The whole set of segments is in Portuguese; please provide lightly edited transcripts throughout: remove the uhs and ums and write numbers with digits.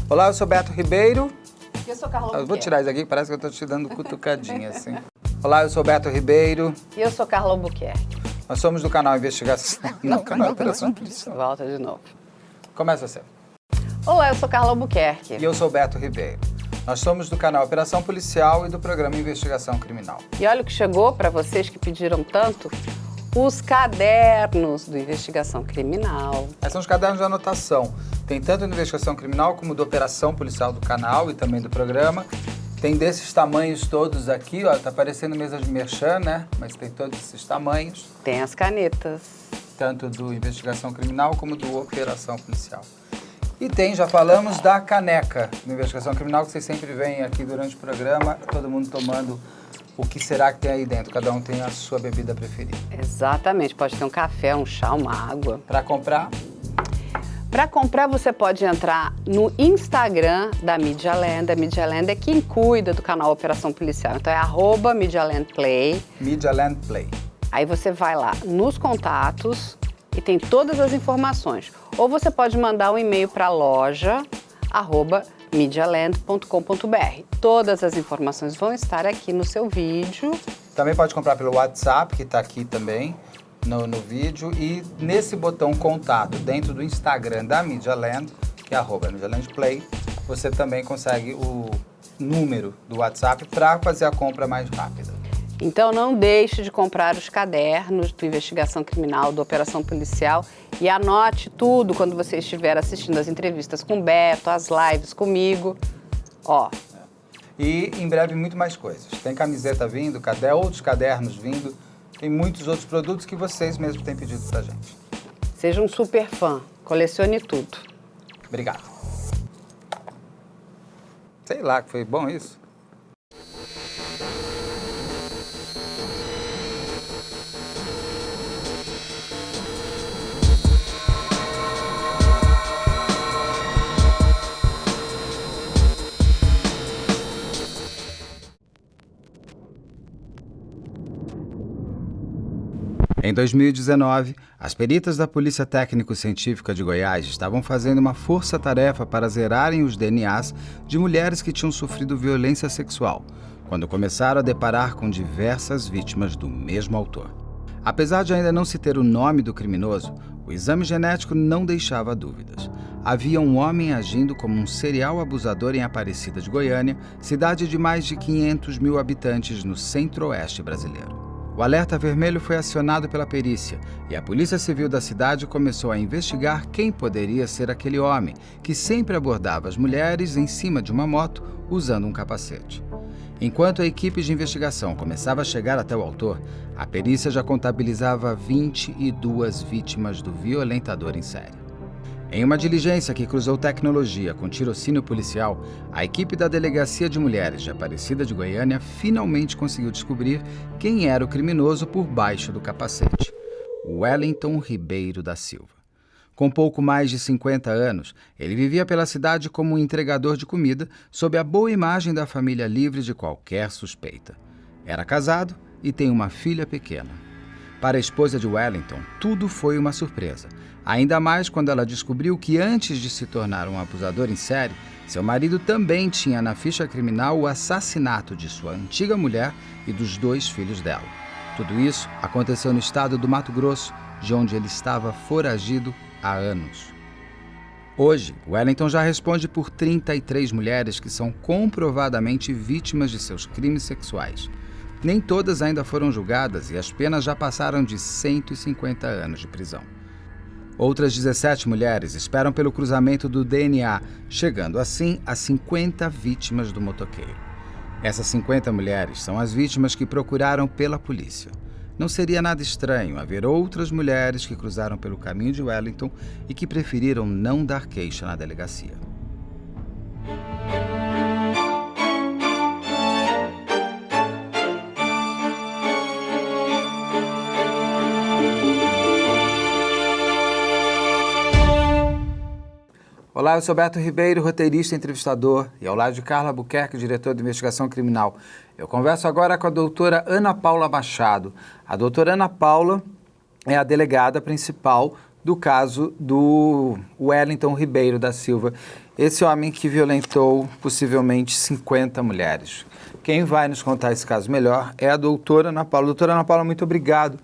Olá, eu sou Beto Ribeiro. E eu sou Carla Albuquerque. Eu vou tirar isso aqui, parece que eu estou te dando cutucadinha assim. Olá, eu sou Beto Ribeiro. E eu sou Carla Albuquerque. Nós somos do canal Investigação. Não, canal Operação Policial. Volta de novo. Começa você. Olá, eu sou Carla Albuquerque. E eu sou Beto Ribeiro. Nós somos do canal Operação Policial e do programa Investigação Criminal. E olha o que chegou para vocês que pediram tanto, os cadernos do Investigação Criminal. Esses são os cadernos de anotação. Tem tanto do Investigação Criminal como do Operação Policial do canal e também do programa. Tem desses tamanhos todos aqui, ó, tá parecendo mesa de merchan, né? Mas tem todos esses tamanhos. Tem as canetas. Tanto do Investigação Criminal como do Operação Policial. E tem, já falamos, da caneca do Investigação Criminal, que vocês sempre veem aqui durante o programa, todo mundo tomando o que será que tem aí dentro. Cada um tem a sua bebida preferida. Exatamente, pode ter um café, um chá, uma água. Para comprar? Para comprar, você pode entrar no Instagram da Media Land. A Media Land é quem cuida do canal Operação Policial. Então é @MediaLandPlay. Media Land Play. Aí você vai lá nos contatos e tem todas as informações. Ou você pode mandar um e-mail para loja@medialand.com.br. Todas as informações vão estar aqui no seu vídeo. Também pode comprar pelo WhatsApp, que está aqui também no vídeo. E nesse botão contato, dentro do Instagram da Media Land, que é @MediaLandPlay, você também consegue o número do WhatsApp para fazer a compra mais rápida. Então não deixe de comprar os cadernos do Investigação Criminal, do Operação Policial e anote tudo quando você estiver assistindo as entrevistas com o Beto, as lives comigo. Ó. E em breve muito mais coisas. Tem camiseta vindo, outros cadernos vindo, tem muitos outros produtos que vocês mesmos têm pedido pra gente. Seja um super fã, colecione tudo. Obrigado. Sei lá, que foi bom isso. Em 2019, as peritas da Polícia Técnico-Científica de Goiás estavam fazendo uma força-tarefa para zerarem os DNAs de mulheres que tinham sofrido violência sexual, quando começaram a deparar com diversas vítimas do mesmo autor. Apesar de ainda não se ter o nome do criminoso, o exame genético não deixava dúvidas. Havia um homem agindo como um serial abusador em Aparecida de Goiânia, cidade de mais de 500 mil habitantes no centro-oeste brasileiro. O alerta vermelho foi acionado pela perícia e a Polícia Civil da cidade começou a investigar quem poderia ser aquele homem que sempre abordava as mulheres em cima de uma moto usando um capacete. Enquanto a equipe de investigação começava a chegar até o autor, a perícia já contabilizava 22 vítimas do violentador em série. Em uma diligência que cruzou tecnologia com tirocínio policial, a equipe da Delegacia de Mulheres de Aparecida de Goiânia finalmente conseguiu descobrir quem era o criminoso por baixo do capacete: Wellington Ribeiro da Silva. Com pouco mais de 50 anos, ele vivia pela cidade como um entregador de comida, sob a boa imagem da família livre de qualquer suspeita. Era casado e tem uma filha pequena. Para a esposa de Wellington, tudo foi uma surpresa. Ainda mais quando ela descobriu que antes de se tornar um abusador em série, seu marido também tinha na ficha criminal o assassinato de sua antiga mulher e dos 2 filhos dela. Tudo isso aconteceu no estado do Mato Grosso, de onde ele estava foragido há anos. Hoje, Wellington já responde por 33 mulheres que são comprovadamente vítimas de seus crimes sexuais. Nem todas ainda foram julgadas e as penas já passaram de 150 anos de prisão. Outras 17 mulheres esperam pelo cruzamento do DNA, chegando assim a 50 vítimas do motoqueiro. Essas 50 mulheres são as vítimas que procuraram pela polícia. Não seria nada estranho haver outras mulheres que cruzaram pelo caminho de Wellington e que preferiram não dar queixa na delegacia. Olá, eu sou Beto Ribeiro, roteirista e entrevistador, e ao lado de Carla Albuquerque, diretor de investigação criminal. Eu converso agora com a doutora Ana Paula Machado. A doutora Ana Paula é a delegada principal do caso do Wellington Ribeiro da Silva, esse homem que violentou possivelmente 50 mulheres. Quem vai nos contar esse caso melhor é a doutora Ana Paula. Doutora Ana Paula, muito obrigado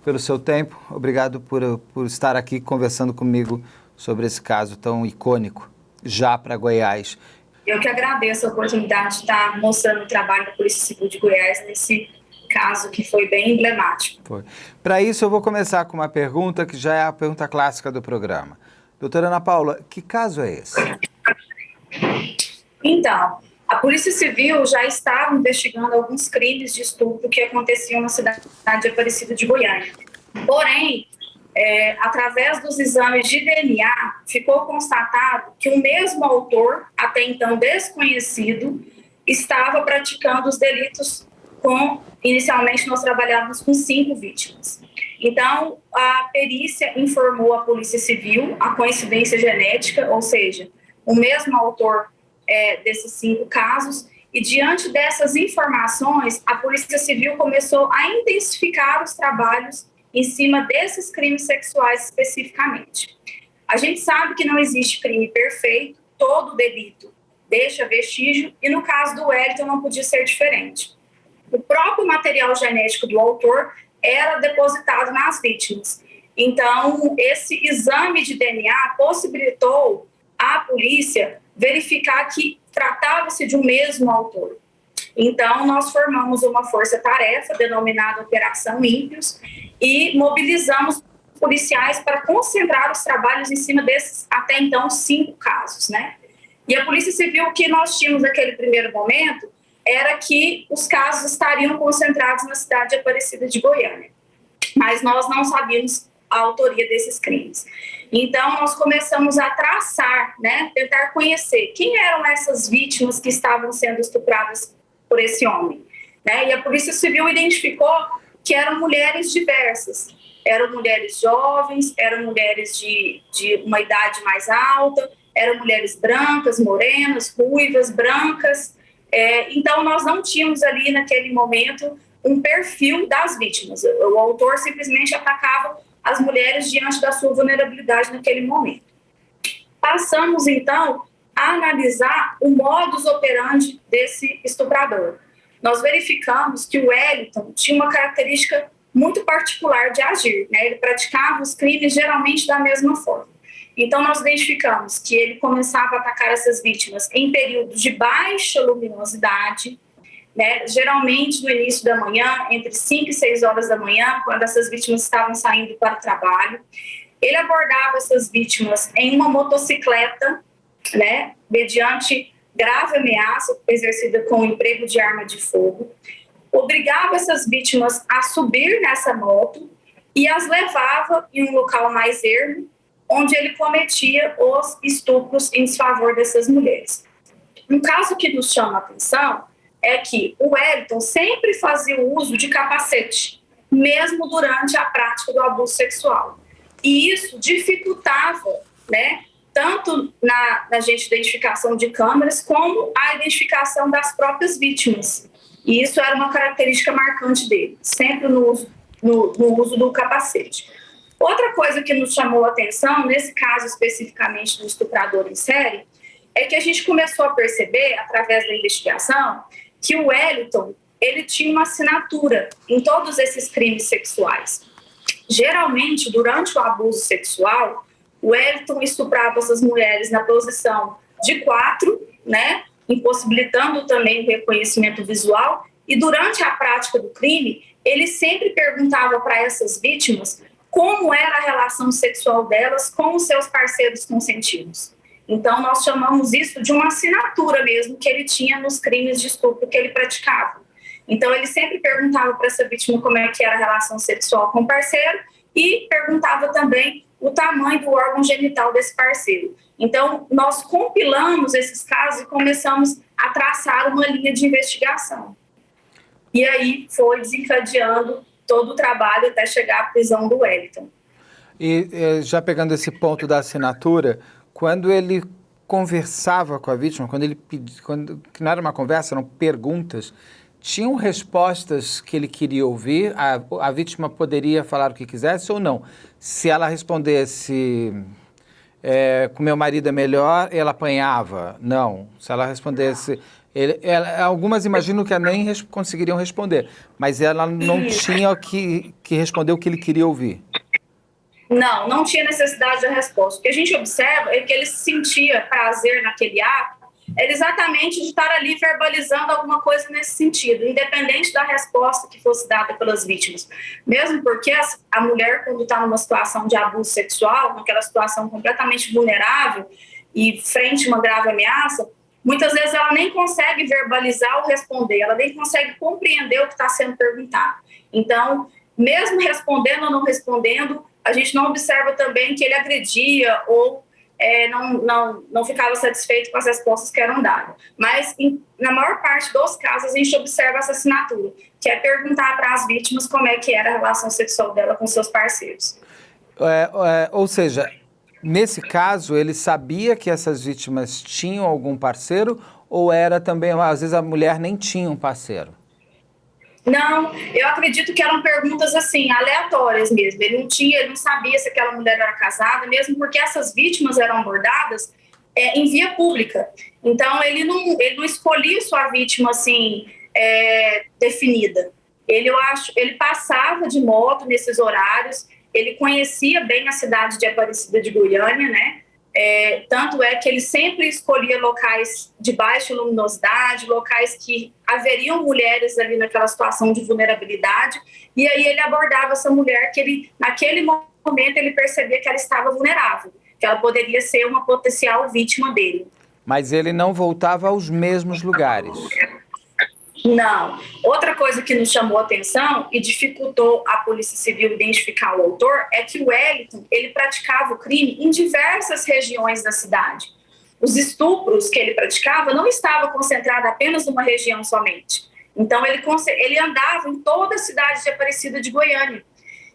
pelo seu tempo, obrigado por estar aqui conversando comigo sobre esse caso tão icônico, já para Goiás. Eu que agradeço a oportunidade de estar mostrando o trabalho da Polícia Civil de Goiás nesse caso que foi bem emblemático. Para isso, eu vou começar com uma pergunta que já é a pergunta clássica do programa. Doutora Ana Paula, que caso é esse? Então, a Polícia Civil já estava investigando alguns crimes de estupro que aconteciam na cidade de Aparecida de Goiânia. Porém, através dos exames de DNA, ficou constatado que o mesmo autor, até então desconhecido, estava praticando os delitos inicialmente nós trabalhávamos com 5 vítimas. Então, a perícia informou a Polícia Civil a coincidência genética, ou seja, o mesmo autor desses 5 casos, e diante dessas informações, a Polícia Civil começou a intensificar os trabalhos em cima desses crimes sexuais especificamente. A gente sabe que não existe crime perfeito, todo delito deixa vestígio, e no caso do Wellington não podia ser diferente. O próprio material genético do autor era depositado nas vítimas. Então, esse exame de DNA possibilitou à polícia verificar que tratava-se de um mesmo autor. Então, nós formamos uma força-tarefa denominada Operação Ímpios e mobilizamos policiais para concentrar os trabalhos em cima desses, até então, 5 casos, né? E a Polícia Civil, o que nós tínhamos naquele primeiro momento, era que os casos estariam concentrados na cidade de Aparecida de Goiânia. Mas nós não sabíamos a autoria desses crimes. Então, nós começamos a traçar, né, tentar conhecer quem eram essas vítimas que estavam sendo estupradas por esse homem, né? E a Polícia Civil identificou que eram mulheres diversas. Eram mulheres jovens, eram mulheres de uma idade mais alta, eram mulheres brancas, morenas, ruivas, brancas. Então, nós não tínhamos ali, naquele momento, um perfil das vítimas. O autor simplesmente atacava as mulheres diante da sua vulnerabilidade naquele momento. Passamos, então, a analisar o modus operandi desse estuprador. Nós verificamos que o Wellington tinha uma característica muito particular de agir, né? Ele praticava os crimes geralmente da mesma forma. Então, nós identificamos que ele começava a atacar essas vítimas em períodos de baixa luminosidade, né? Geralmente no início da manhã, entre 5 e 6 horas da manhã, quando essas vítimas estavam saindo para o trabalho. Ele abordava essas vítimas em uma motocicleta, né? Mediante grave ameaça exercida com o emprego de arma de fogo. Obrigava essas vítimas a subir nessa moto e as levava em um local mais ermo, onde ele cometia os estupros em desfavor dessas mulheres. Um caso que nos chama a atenção é que o Wellington sempre fazia o uso de capacete, mesmo durante a prática do abuso sexual. E isso dificultava, né, tanto na identificação de câmeras, como a identificação das próprias vítimas. E isso era uma característica marcante dele, sempre no uso do capacete. Outra coisa que nos chamou a atenção, nesse caso especificamente do estuprador em série, é que a gente começou a perceber, através da investigação, que o Wellington, ele tinha uma assinatura em todos esses crimes sexuais. Geralmente, durante o abuso sexual, o Wellington estuprava essas mulheres na posição de 4, né, impossibilitando também o reconhecimento visual, e durante a prática do crime, ele sempre perguntava para essas vítimas como era a relação sexual delas com os seus parceiros consentidos. Então, nós chamamos isso de uma assinatura mesmo que ele tinha nos crimes de estupro que ele praticava. Então, ele sempre perguntava para essa vítima como é que era a relação sexual com o parceiro e perguntava também o tamanho do órgão genital desse parceiro. Então, nós compilamos esses casos e começamos a traçar uma linha de investigação. E aí foi desencadeando todo o trabalho até chegar à prisão do Wellington. E já pegando esse ponto da assinatura, quando ele conversava com a vítima, quando ele pedia, que não era uma conversa, eram perguntas, tinham respostas que ele queria ouvir? A vítima poderia falar o que quisesse ou não? se ela respondesse com meu marido é melhor, ela apanhava? Não. Se ela respondesse... algumas imaginam que nem conseguiriam responder, mas ela não tinha que responder o que ele queria ouvir. Não tinha necessidade da resposta. O que a gente observa é que ele sentia prazer naquele ato, era exatamente de estar ali verbalizando alguma coisa nesse sentido, independente da resposta que fosse dada pelas vítimas. Mesmo porque a mulher, quando está numa situação de abuso sexual, naquela situação completamente vulnerável e frente a uma grave ameaça, muitas vezes ela nem consegue verbalizar ou responder, ela nem consegue compreender o que está sendo perguntado. Então, mesmo respondendo ou não respondendo, a gente não observa também que ele agredia ou não ficava satisfeito com as respostas que eram dadas. Mas, na maior parte dos casos, a gente observa essa assinatura, que é perguntar para as vítimas como é que era a relação sexual dela com seus parceiros. Ou seja, nesse caso, ele sabia que essas vítimas tinham algum parceiro ou era também, às vezes, a mulher nem tinha um parceiro? Não, eu acredito que eram perguntas assim, aleatórias mesmo. Ele não sabia se aquela mulher era casada, mesmo porque essas vítimas eram abordadas em via pública. Então, ele não escolhia sua vítima assim, definida. Ele passava de moto nesses horários, ele conhecia bem a cidade de Aparecida de Goiânia, né? Tanto é que ele sempre escolhia locais de baixa luminosidade, locais que haveriam mulheres ali naquela situação de vulnerabilidade, e aí ele abordava essa mulher que naquele momento ele percebia que ela estava vulnerável, que ela poderia ser uma potencial vítima dele. Mas ele não voltava aos mesmos lugares? Não. Outra coisa que nos chamou a atenção e dificultou a Polícia Civil identificar o autor é que o Wellington, ele praticava o crime em diversas regiões da cidade. Os estupros que ele praticava não estavam concentrados apenas numa região somente. Então, ele andava em toda a cidade de Aparecida de Goiânia.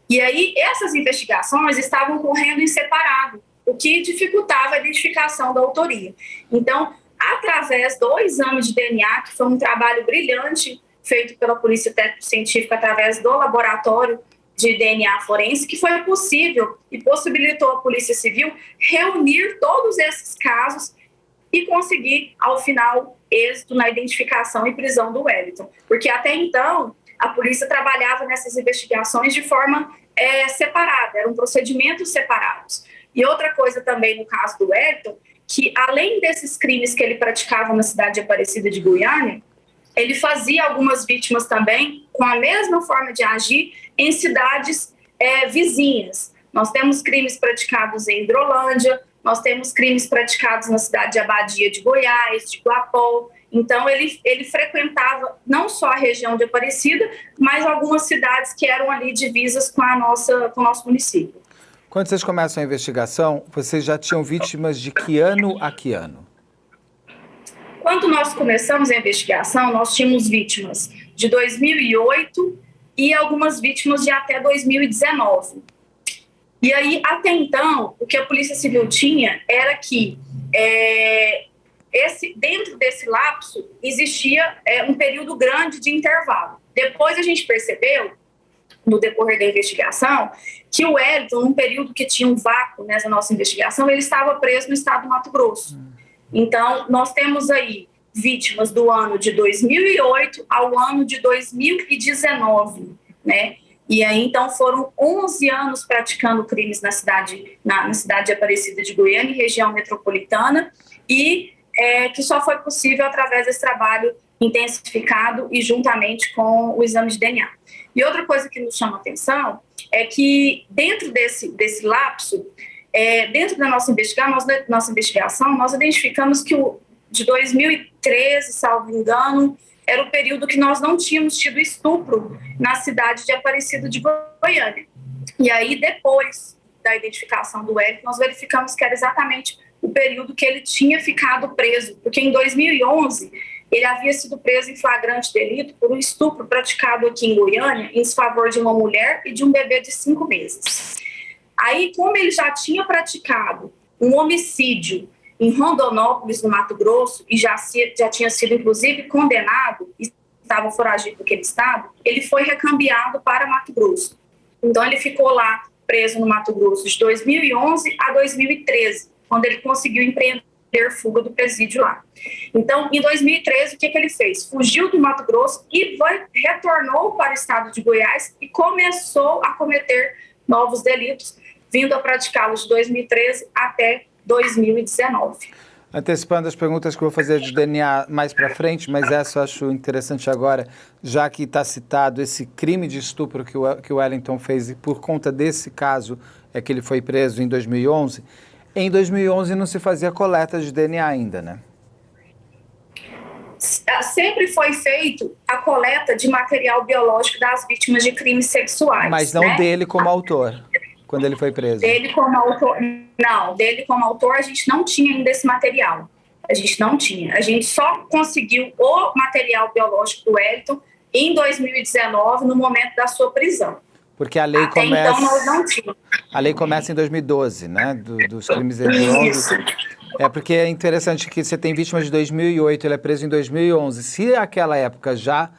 E aí, essas investigações estavam correndo em separado, o que dificultava a identificação da autoria. Então, através do exame de DNA, que foi um trabalho brilhante feito pela Polícia Técnico-Científica através do laboratório de DNA forense, que foi possível e possibilitou a Polícia Civil reunir todos esses casos e conseguir, ao final, êxito na identificação e prisão do Wellington. Porque até então, a polícia trabalhava nessas investigações de forma separada, eram procedimentos separados. E outra coisa também no caso do Wellington, que além desses crimes que ele praticava na cidade de Aparecida de Goiânia, ele fazia algumas vítimas também com a mesma forma de agir em cidades vizinhas. Nós temos crimes praticados em Hidrolândia, nós temos crimes praticados na cidade de Abadia de Goiás, de Guapó. Então, ele frequentava não só a região de Aparecida, mas algumas cidades que eram ali divisas com o nosso município. Quando vocês começam a investigação, vocês já tinham vítimas de que ano a que ano? Quando nós começamos a investigação, nós tínhamos vítimas de 2008 e algumas vítimas de até 2019. E aí, até então, o que a Polícia Civil tinha era que dentro desse lapso existia um período grande de intervalo. Depois a gente percebeu, no decorrer da investigação, que o Wellington, num período que tinha um vácuo nessa nossa investigação, ele estava preso no estado do Mato Grosso. Então, nós temos aí vítimas do ano de 2008 ao ano de 2019, né? E aí, então, foram 11 anos praticando crimes na cidade de Aparecida de Goiânia e região metropolitana, e que só foi possível através desse trabalho intensificado e juntamente com o exame de DNA. E outra coisa que nos chama a atenção é que dentro desse lapso, dentro da nossa investigação, nós identificamos que de 2013, salvo engano, era o período que nós não tínhamos tido estupro na cidade de Aparecida de Goiânia. E aí, depois da identificação do Wellington, nós verificamos que era exatamente o período que ele tinha ficado preso, porque em 2011 ele havia sido preso em flagrante delito por um estupro praticado aqui em Goiânia em desfavor de uma mulher e de um bebê de 5 meses. Aí, como ele já tinha praticado um homicídio em Rondonópolis, no Mato Grosso, e já tinha sido, inclusive, condenado, e estava foragido daquele estado, ele foi recambiado para Mato Grosso. Então, ele ficou lá preso no Mato Grosso de 2011 a 2013, quando ele conseguiu empreender fuga do presídio lá. Então, em 2013, o que ele fez? Fugiu do Mato Grosso e retornou para o estado de Goiás e começou a cometer novos delitos, vindo a praticá-los de 2013 até 2019. Antecipando as perguntas que eu vou fazer de DNA mais para frente, mas essa eu acho interessante agora, já que está citado esse crime de estupro que o Wellington fez e por conta desse caso é que ele foi preso em 2011. Em 2011 não se fazia coleta de DNA ainda, né? Sempre foi feito a coleta de material biológico das vítimas de crimes sexuais. Mas não dele como autor, quando ele foi preso. Dele como autor, não. Dele como autor a gente não tinha ainda esse material. A gente não tinha. A gente só conseguiu o material biológico do Wellington em 2019, no momento da sua prisão. Porque a lei Até começa... então nós não tínhamos. A lei começa em 2012, né? Dos crimes hediondos. É porque é interessante que você tem vítimas de 2008, ele é preso em 2011. Se naquela época já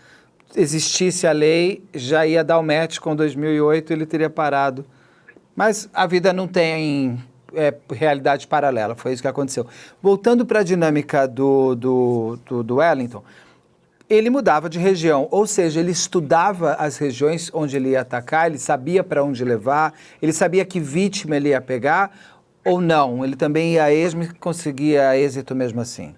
existisse a lei, já ia dar o match com 2008, ele teria parado. Mas a vida não tem realidade paralela, foi isso que aconteceu. Voltando para a dinâmica do Wellington, ele mudava de região, ou seja, ele estudava as regiões onde ele ia atacar, ele sabia para onde levar, ele sabia que vítima ele ia pegar, ou não? Ele também ia a esmo e conseguia êxito mesmo assim?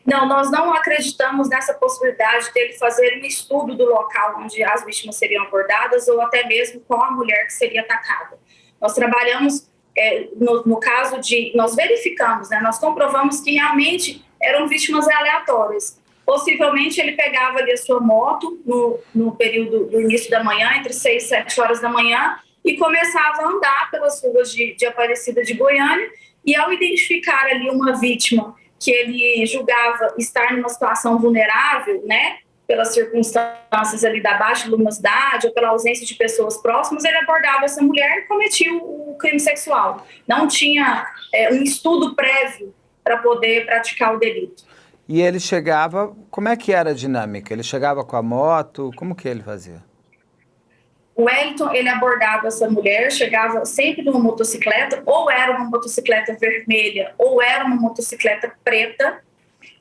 Não, nós não acreditamos nessa possibilidade dele fazer um estudo do local onde as vítimas seriam abordadas ou até mesmo qual a mulher que seria atacada. Nós trabalhamos, no caso de... Nós verificamos, né, nós comprovamos que realmente eram vítimas aleatórias. Possivelmente ele pegava ali a sua moto no período do início da manhã, entre 6 e 7 horas da manhã, e começava a andar pelas ruas de Aparecida de Goiânia, e ao identificar ali uma vítima que ele julgava estar numa situação vulnerável, né, pelas circunstâncias ali da baixa luminosidade ou pela ausência de pessoas próximas, ele abordava essa mulher e cometia o crime sexual. Não tinha um estudo prévio para poder praticar o delito. E ele chegava, como é que era a dinâmica? Ele chegava com a moto, como que ele fazia? O Wellington, ele abordava essa mulher, chegava sempre numa motocicleta, ou era uma motocicleta vermelha, ou era uma motocicleta preta.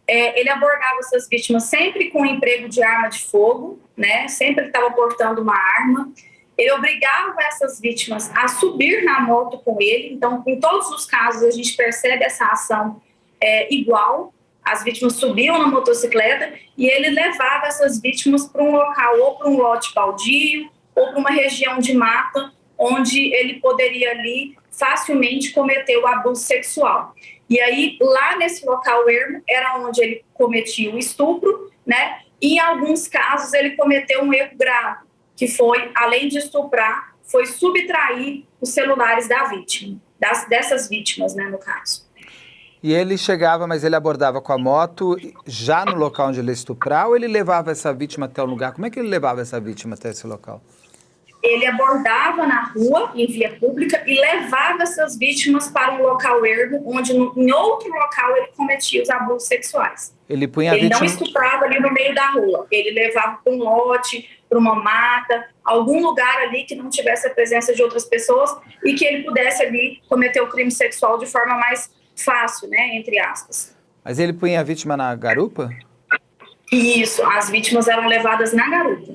Ele abordava essas vítimas sempre com emprego de arma de fogo, né? Sempre ele estava portando uma arma. Ele obrigava essas vítimas a subir na moto com ele. Então, em todos os casos, a gente percebe essa ação igual. As vítimas subiam na motocicleta e ele levava essas vítimas para um local, ou para um lote baldio, ou para uma região de mata, onde ele poderia ali facilmente cometer o abuso sexual. E aí, lá nesse local ermo, era onde ele cometia o estupro, né? E em alguns casos ele cometeu um erro grave, que foi, além de estuprar, foi subtrair os celulares da vítima, dessas vítimas, né, no caso. E ele chegava, mas ele abordava com a moto já no local onde ele ia estuprar, ou ele levava essa vítima até o lugar? Como é que ele levava essa vítima até esse local? Ele abordava na rua, em via pública, e levava essas vítimas para um local ermo, onde em outro local ele cometia os abusos sexuais. Ele punha a ele vítima... não estuprava ali no meio da rua, ele levava para um lote, para uma mata, algum lugar ali que não tivesse a presença de outras pessoas e que ele pudesse ali cometer o crime sexual de forma mais fácil, né, entre aspas. Mas ele punha a vítima na garupa? Isso, as vítimas eram levadas na garupa.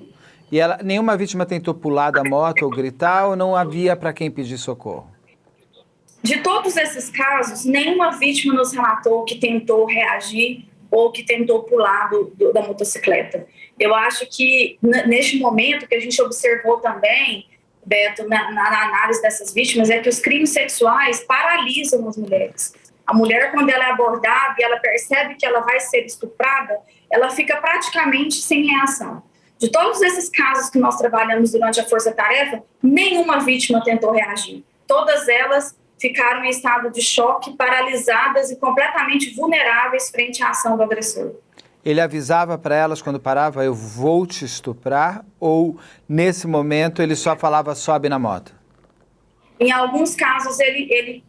E nenhuma vítima tentou pular da moto ou gritar, ou não havia para quem pedir socorro? De todos esses casos, nenhuma vítima nos relatou que tentou reagir ou que tentou pular da motocicleta. Eu acho que neste momento que a gente observou também, Beto, na análise dessas vítimas, é que os crimes sexuais paralisam as mulheres. A mulher, quando ela é abordada e ela percebe que ela vai ser estuprada, ela fica praticamente sem reação. De todos esses casos que nós trabalhamos durante a força-tarefa, nenhuma vítima tentou reagir. Todas elas ficaram em estado de choque, paralisadas e completamente vulneráveis frente à ação do agressor. Ele avisava para elas quando parava, eu vou te estuprar, ou nesse momento ele só falava, sobe na moto? Em alguns casos ele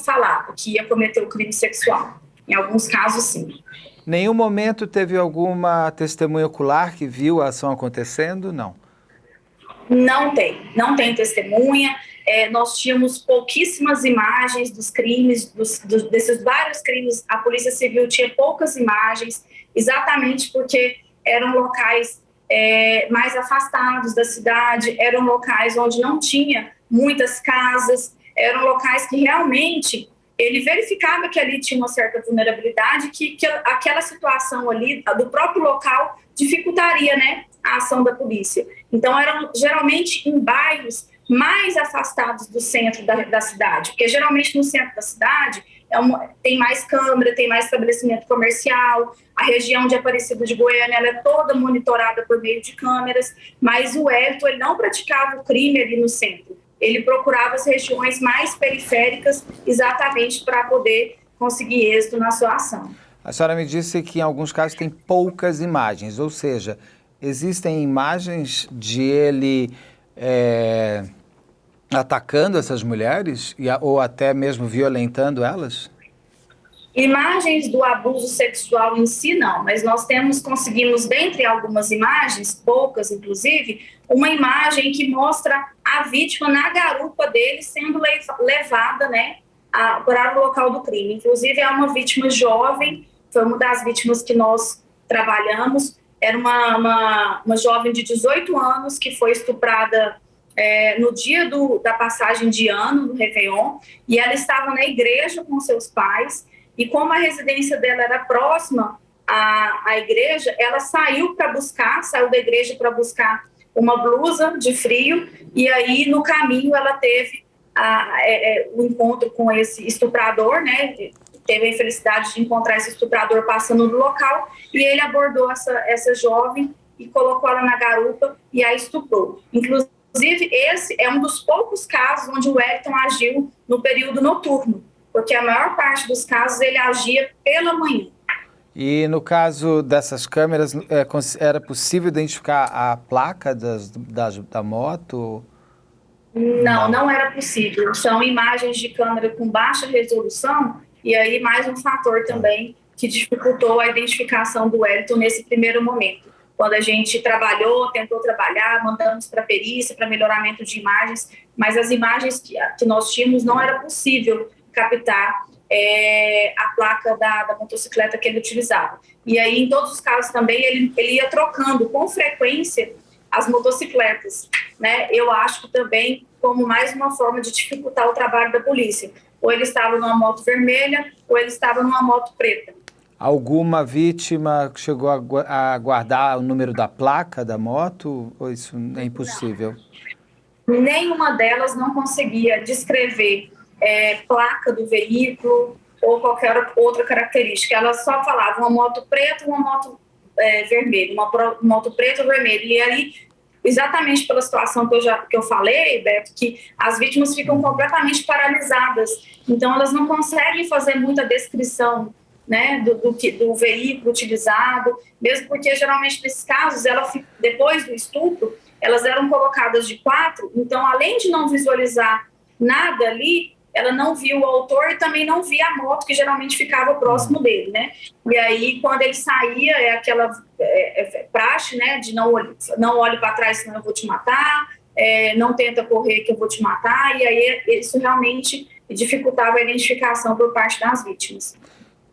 falava que ia cometer o crime sexual. Em alguns casos, sim. Nenhum momento teve alguma testemunha ocular que viu a ação acontecendo? Não. Não tem testemunha. Nós tínhamos pouquíssimas imagens dos crimes, desses vários crimes. A Polícia Civil tinha poucas imagens, exatamente porque eram locais mais afastados da cidade, eram locais onde não tinha muitas casas, eram locais que realmente ele verificava que ali tinha uma certa vulnerabilidade, que aquela situação ali do próprio local dificultaria, né, a ação da polícia. Então, eram geralmente em bairros mais afastados do centro da cidade, porque geralmente no centro da cidade tem mais câmera, tem mais estabelecimento comercial, a região de Aparecida de Goiânia ela é toda monitorada por meio de câmeras, mas o Wellington ele não praticava o crime ali no centro, ele procurava as regiões mais periféricas exatamente para poder conseguir êxito na sua ação. A senhora me disse que em alguns casos tem poucas imagens, ou seja, existem imagens de ele atacando essas mulheres ou até mesmo violentando elas? Imagens do abuso sexual em si, não, mas nós conseguimos, dentre algumas imagens, poucas inclusive, uma imagem que mostra a vítima na garupa dele sendo levada, né, para o local do crime. Inclusive, é uma vítima jovem, foi uma das vítimas que nós trabalhamos, era uma jovem de 18 anos que foi estuprada no dia da passagem de ano, do Réveillon, e ela estava na igreja com seus pais, e como a residência dela era próxima à igreja, ela saiu da igreja para buscar uma blusa de frio, e aí no caminho ela teve o encontro com esse estuprador, né? Teve a infelicidade de encontrar esse estuprador passando no local, e ele abordou essa jovem e colocou ela na garupa e a estuprou. Inclusive, esse é um dos poucos casos onde o Wellington agiu no período noturno, porque a maior parte dos casos ele agia pela manhã. E no caso dessas câmeras, era possível identificar a placa da moto? Não era possível. São imagens de câmera com baixa resolução, e aí mais um fator também que dificultou a identificação do Wellington nesse primeiro momento. Quando a gente tentou trabalhar, mandamos para perícia, para melhoramento de imagens, mas as imagens que nós tínhamos não era possível captar a placa da motocicleta que ele utilizava. E aí, em todos os casos também, ele ia trocando com frequência as motocicletas, né? Eu acho que também como mais uma forma de dificultar o trabalho da polícia. Ou ele estava numa moto vermelha, ou ele estava numa moto preta. Alguma vítima chegou a guardar o número da placa da moto? Ou isso é impossível? Não. Nenhuma delas não conseguia descrever placa do veículo ou qualquer outra característica. Elas só falavam uma moto preta, uma moto vermelha, uma moto preta ou vermelha. E aí, exatamente pela situação que eu falei, Beto, que as vítimas ficam completamente paralisadas. Então, elas não conseguem fazer muita descrição, né, do veículo utilizado, mesmo porque, geralmente, nesses casos, depois do estupro, elas eram colocadas de quatro, então, além de não visualizar nada ali, ela não viu o autor e também não via a moto que geralmente ficava próximo dele, né? E aí, quando ele saía, aquela praxe, né, de não olhe para trás, senão eu vou te matar, não tenta correr que eu vou te matar, e aí isso realmente dificultava a identificação por parte das vítimas.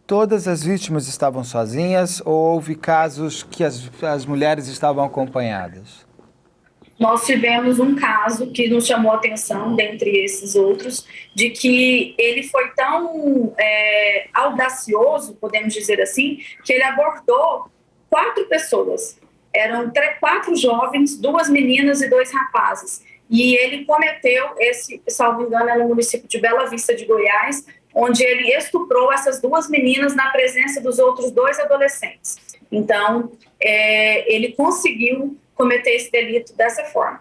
Todas as vítimas estavam sozinhas ou houve casos que as mulheres estavam acompanhadas? Nós tivemos um caso que nos chamou a atenção, dentre esses outros, de que ele foi tão audacioso, podemos dizer assim, que ele abordou 4 pessoas. Eram 4 jovens, 2 meninas e 2 rapazes. E ele cometeu salvo engano, no município de Bela Vista de Goiás, onde ele estuprou essas 2 meninas na presença dos outros 2 adolescentes. Então, ele conseguiu cometer esse delito dessa forma.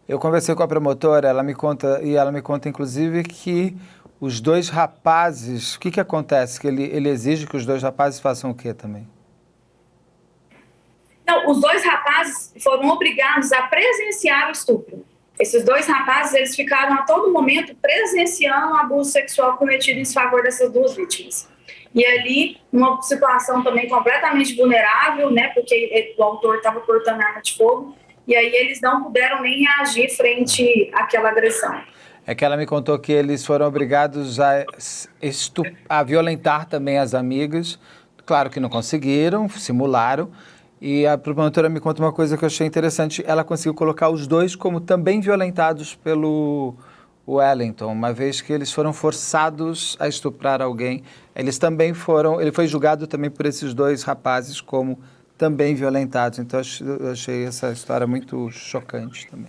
Eu conversei com a promotora, ela me conta inclusive que os 2 rapazes, o que acontece? Que ele exige que os 2 rapazes façam o quê também? Não, os 2 rapazes foram obrigados a presenciar o estupro. Esses 2 rapazes, eles ficaram a todo momento presenciando o abuso sexual cometido em favor dessas 2 vítimas. E ali, uma situação também completamente vulnerável, né, porque o autor estava portando arma de fogo, e aí eles não puderam nem reagir frente àquela agressão. É que ela me contou que eles foram obrigados a violentar também as amigas. Claro que não conseguiram, simularam. E a promotora me conta uma coisa que eu achei interessante. Ela conseguiu colocar os dois como também violentados pelo Wellington, uma vez que eles foram forçados a estuprar alguém. Eles também foram... Ele foi julgado também por esses dois rapazes como também violentados. Então, eu achei essa história muito chocante também.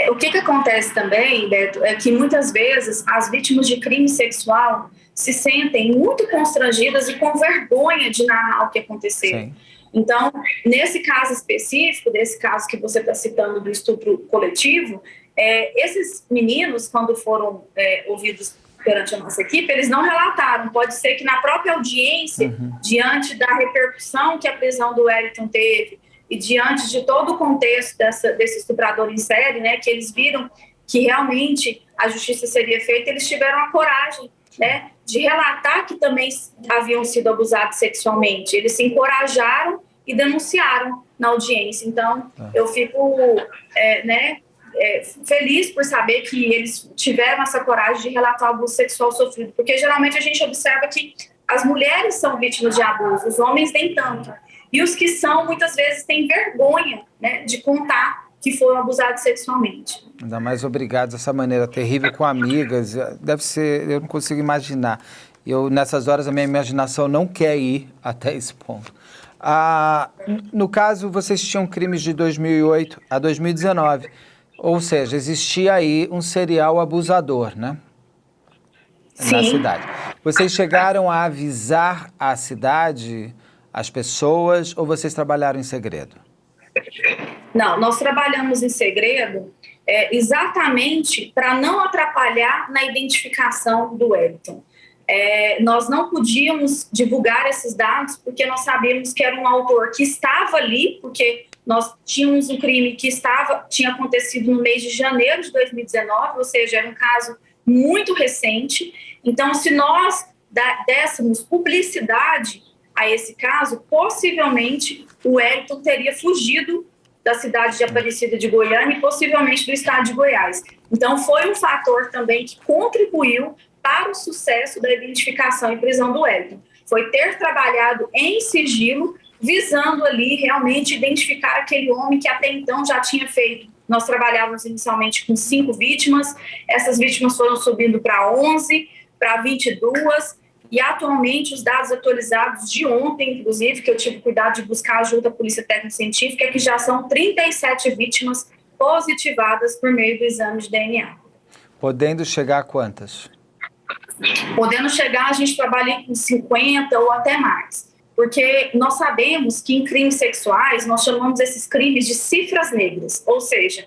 O que acontece também, Beto, é que muitas vezes as vítimas de crime sexual se sentem muito constrangidas e com vergonha de narrar o que aconteceu. Sim. Então, nesse caso específico, desse caso que você está citando do estupro coletivo, esses meninos, quando foram ouvidos perante a nossa equipe, eles não relataram. Pode ser que na própria audiência, diante da repercussão que a prisão do Wellington teve, e diante de todo o contexto desse estuprador em série, né, que eles viram que realmente a justiça seria feita, eles tiveram a coragem, né, de relatar que também haviam sido abusados sexualmente. Eles se encorajaram e denunciaram na audiência. Então, eu fico feliz por saber que eles tiveram essa coragem de relatar o abuso sexual sofrido, porque geralmente a gente observa que as mulheres são vítimas de abuso, os homens nem tanto. E os que são, muitas vezes, têm vergonha, né, de contar que foram abusados sexualmente. Ainda mais obrigados dessa maneira terrível com amigas. Deve ser, eu não consigo imaginar. Nessas horas, a minha imaginação não quer ir até esse ponto. No caso, vocês tinham crimes de 2008 a 2019. Ou seja, existia aí um serial abusador, né? Sim. Na cidade. Vocês chegaram a avisar a cidade, as pessoas, ou vocês trabalharam em segredo? Não, nós trabalhamos em segredo exatamente para não atrapalhar na identificação do Wellington. Nós não podíamos divulgar esses dados porque nós sabíamos que era um autor que estava ali, porque nós tínhamos um crime que tinha acontecido no mês de janeiro de 2019, ou seja, era um caso muito recente. Então, se nós dessemos publicidade a esse caso, possivelmente o Wellington teria fugido da cidade de Aparecida de Goiânia e possivelmente do estado de Goiás. Então, foi um fator também que contribuiu para o sucesso da identificação e prisão do Wellington. Foi ter trabalhado em sigilo, visando ali realmente identificar aquele homem que até então já tinha feito. Nós trabalhávamos inicialmente com 5 vítimas, essas vítimas foram subindo para 11, para 22, e atualmente os dados atualizados de ontem, inclusive, que eu tive cuidado de buscar ajuda da Polícia Técnico-Científica, é que já são 37 vítimas positivadas por meio do exame de DNA. Podendo chegar a quantas? Podendo chegar, a gente trabalha com 50 ou até mais. Porque nós sabemos que em crimes sexuais, nós chamamos esses crimes de cifras negras, ou seja,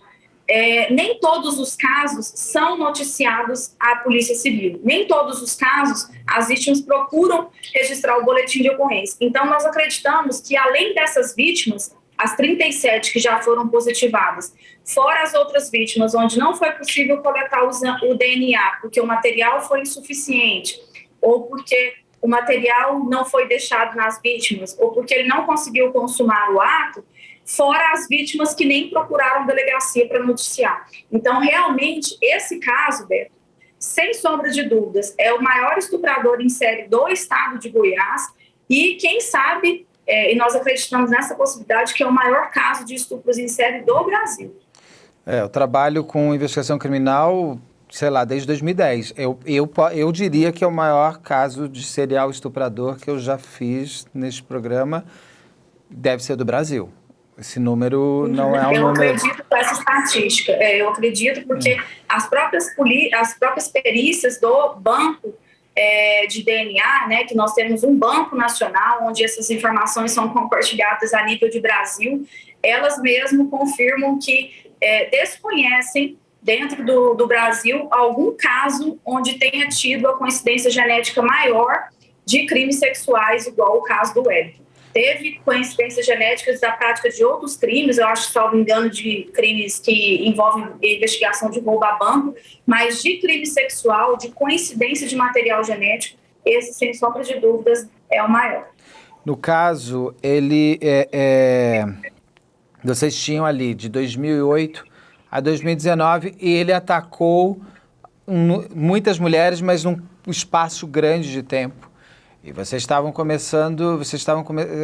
nem todos os casos são noticiados à Polícia Civil. Nem todos os casos as vítimas procuram registrar o boletim de ocorrência. Então, nós acreditamos que, além dessas vítimas, as 37 que já foram positivadas, fora as outras vítimas onde não foi possível coletar o DNA, porque o material foi insuficiente, ou porque o material não foi deixado nas vítimas, ou porque ele não conseguiu consumar o ato, fora as vítimas que nem procuraram delegacia para noticiar. Então, realmente, esse caso, Beto, sem sombra de dúvidas, é o maior estuprador em série do estado de Goiás e, quem sabe, e nós acreditamos nessa possibilidade, que é o maior caso de estupros em série do Brasil. Eu trabalho com investigação criminal, sei lá, desde 2010. Eu diria que é o maior caso de serial estuprador que eu já fiz neste programa, deve ser do Brasil. Esse número não é um número... Eu acredito com essa estatística. Eu acredito porque as próprias perícias do banco de DNA, né, que nós temos um banco nacional onde essas informações são compartilhadas a nível de Brasil, elas mesmo confirmam que desconhecem dentro do Brasil algum caso onde tenha tido a coincidência genética maior de crimes sexuais, igual o caso do Wellington. Teve coincidências genéticas da prática de outros crimes, eu acho, salvo engano, de crimes que envolvem investigação de roubo a banco, mas de crime sexual, de coincidência de material genético, esse, sem sombra de dúvidas, é o maior. No caso, ele Vocês tinham ali de 2008 a 2019 e ele atacou muitas mulheres, mas num espaço grande de tempo. E vocês estavam começando,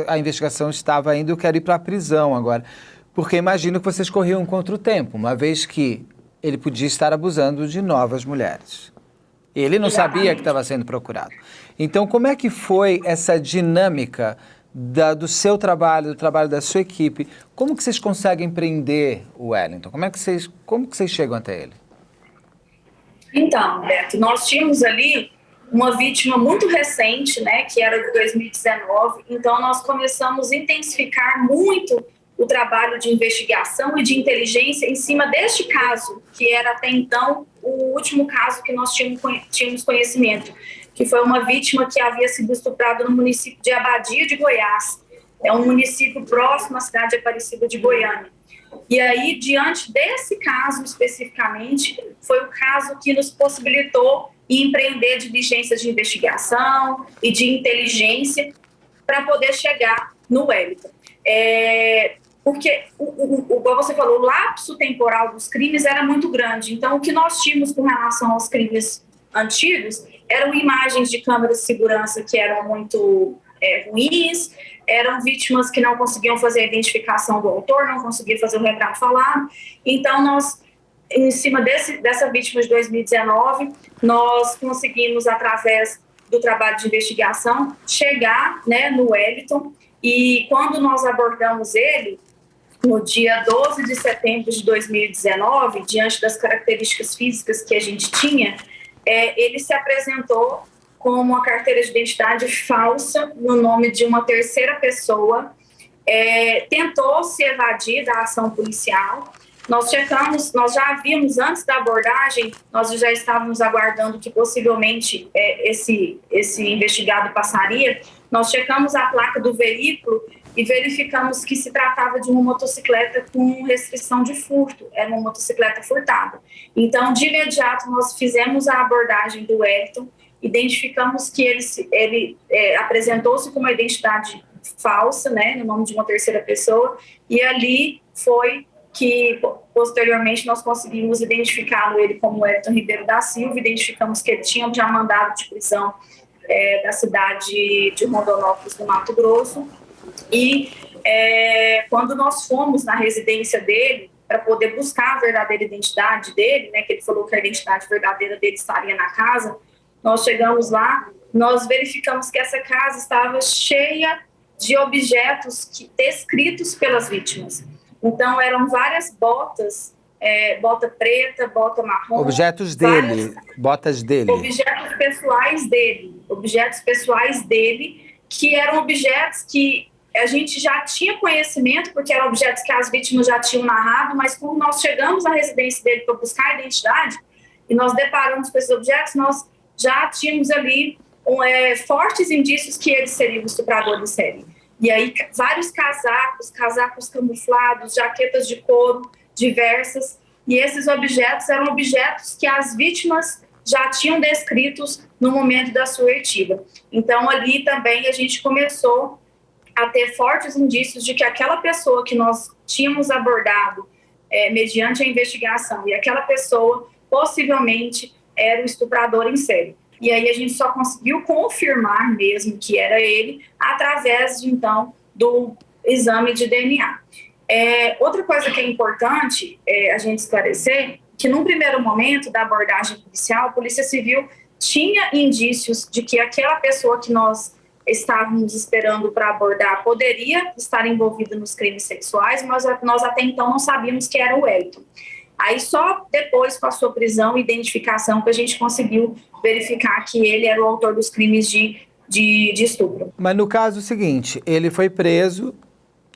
a investigação estava indo, eu quero ir para a prisão agora. Porque imagino que vocês corriam contra o tempo, uma vez que ele podia estar abusando de novas mulheres. Ele não sabia que estava sendo procurado. Então, como é que foi essa dinâmica do seu trabalho, do trabalho da sua equipe? Como que vocês conseguem prender o Wellington? Como que vocês chegam até ele? Então, Beto, nós tínhamos ali uma vítima muito recente, né, que era de 2019, então nós começamos a intensificar muito o trabalho de investigação e de inteligência em cima deste caso, que era até então o último caso que nós tínhamos conhecimento, que foi uma vítima que havia sido estuprada no município de Abadia de Goiás, é um município próximo à cidade de Aparecida de Goiânia. E aí, diante desse caso especificamente, foi o caso que nos possibilitou empreender diligências de investigação e de inteligência para poder chegar no Wellington. Porque, como você falou, o lapso temporal dos crimes era muito grande. Então, o que nós tínhamos com relação aos crimes antigos eram imagens de câmeras de segurança que eram muito ruins, eram vítimas que não conseguiam fazer a identificação do autor, não conseguiam fazer o retrato falado. Então, nós, em cima dessa vítima de 2019, nós conseguimos, através do trabalho de investigação, chegar, né, no Wellington. E quando nós abordamos ele, no dia 12 de setembro de 2019, diante das características físicas que a gente tinha, ele se apresentou com uma carteira de identidade falsa no nome de uma terceira pessoa, tentou se evadir da ação policial. Nós já havíamos, antes da abordagem, nós já estávamos aguardando que possivelmente esse investigado passaria. Nós checamos a placa do veículo e verificamos que se tratava de uma motocicleta com restrição de furto, era uma motocicleta furtada. Então, de imediato, nós fizemos a abordagem do Wellington, identificamos que ele apresentou-se com uma identidade falsa, né, no nome de uma terceira pessoa, e ali foi que, posteriormente, nós conseguimos identificá-lo ele como Wellington Ribeiro da Silva, identificamos que ele tinha já mandado de prisão da cidade de Rondonópolis, no Mato Grosso, e quando nós fomos na residência dele, para poder buscar a verdadeira identidade dele, né, que ele falou que a identidade verdadeira dele estaria na casa, nós chegamos lá, nós verificamos que essa casa estava cheia de objetos descritos pelas vítimas. Então, eram várias botas, bota preta, bota marrom. Objetos dele, botas dele. Objetos pessoais dele, que eram objetos que a gente já tinha conhecimento, porque eram objetos que as vítimas já tinham narrado, mas quando nós chegamos à residência dele para buscar a identidade, e nós deparamos com esses objetos, nós já tínhamos ali fortes indícios que ele seria um estuprador de série. E aí, vários casacos camuflados, jaquetas de couro diversas, e esses objetos eram objetos que as vítimas já tinham descritos no momento da sua oitiva. Então, ali também a gente começou a ter fortes indícios de que aquela pessoa que nós tínhamos abordado mediante a investigação, e aquela pessoa possivelmente era o estuprador em série. E aí a gente só conseguiu confirmar mesmo que era ele através, então, do exame de DNA. Outra coisa que é importante a gente esclarecer, que num primeiro momento da abordagem policial, a Polícia Civil tinha indícios de que aquela pessoa que nós estávamos esperando para abordar poderia estar envolvida nos crimes sexuais, mas nós até então não sabíamos que era o Wellington. Aí só depois, com a sua prisão e identificação, que a gente conseguiu verificar que ele era o autor dos crimes de estupro. Mas no caso seguinte, ele foi preso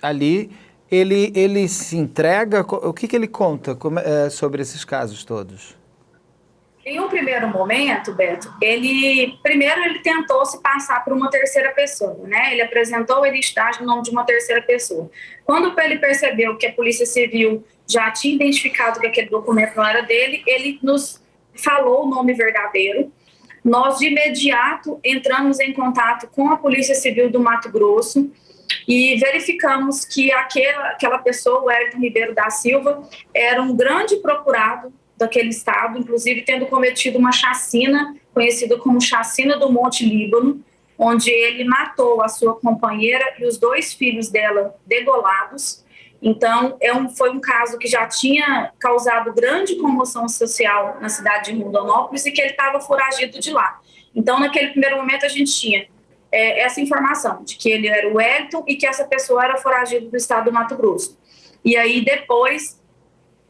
ali, ele se entrega, o que ele conta sobre esses casos todos? Em um primeiro momento, Beto, ele tentou se passar por uma terceira pessoa, né? Ele apresentou a identidade no nome de uma terceira pessoa. Quando ele percebeu que a Polícia Civil já tinha identificado que aquele documento não era dele, ele nos falou o nome verdadeiro. Nós, de imediato, entramos em contato com a Polícia Civil do Mato Grosso, e verificamos que aquela pessoa, o Wellington Ribeiro da Silva, era um grande procurado daquele estado, inclusive tendo cometido uma chacina, conhecida como Chacina do Monte Líbano, onde ele matou a sua companheira e os 2 filhos dela degolados. Então, foi um caso que já tinha causado grande comoção social na cidade de Rondonópolis e que ele estava foragido de lá. Então, naquele primeiro momento, a gente tinha essa informação de que ele era o Wellington e que essa pessoa era foragida do estado do Mato Grosso. E aí, depois,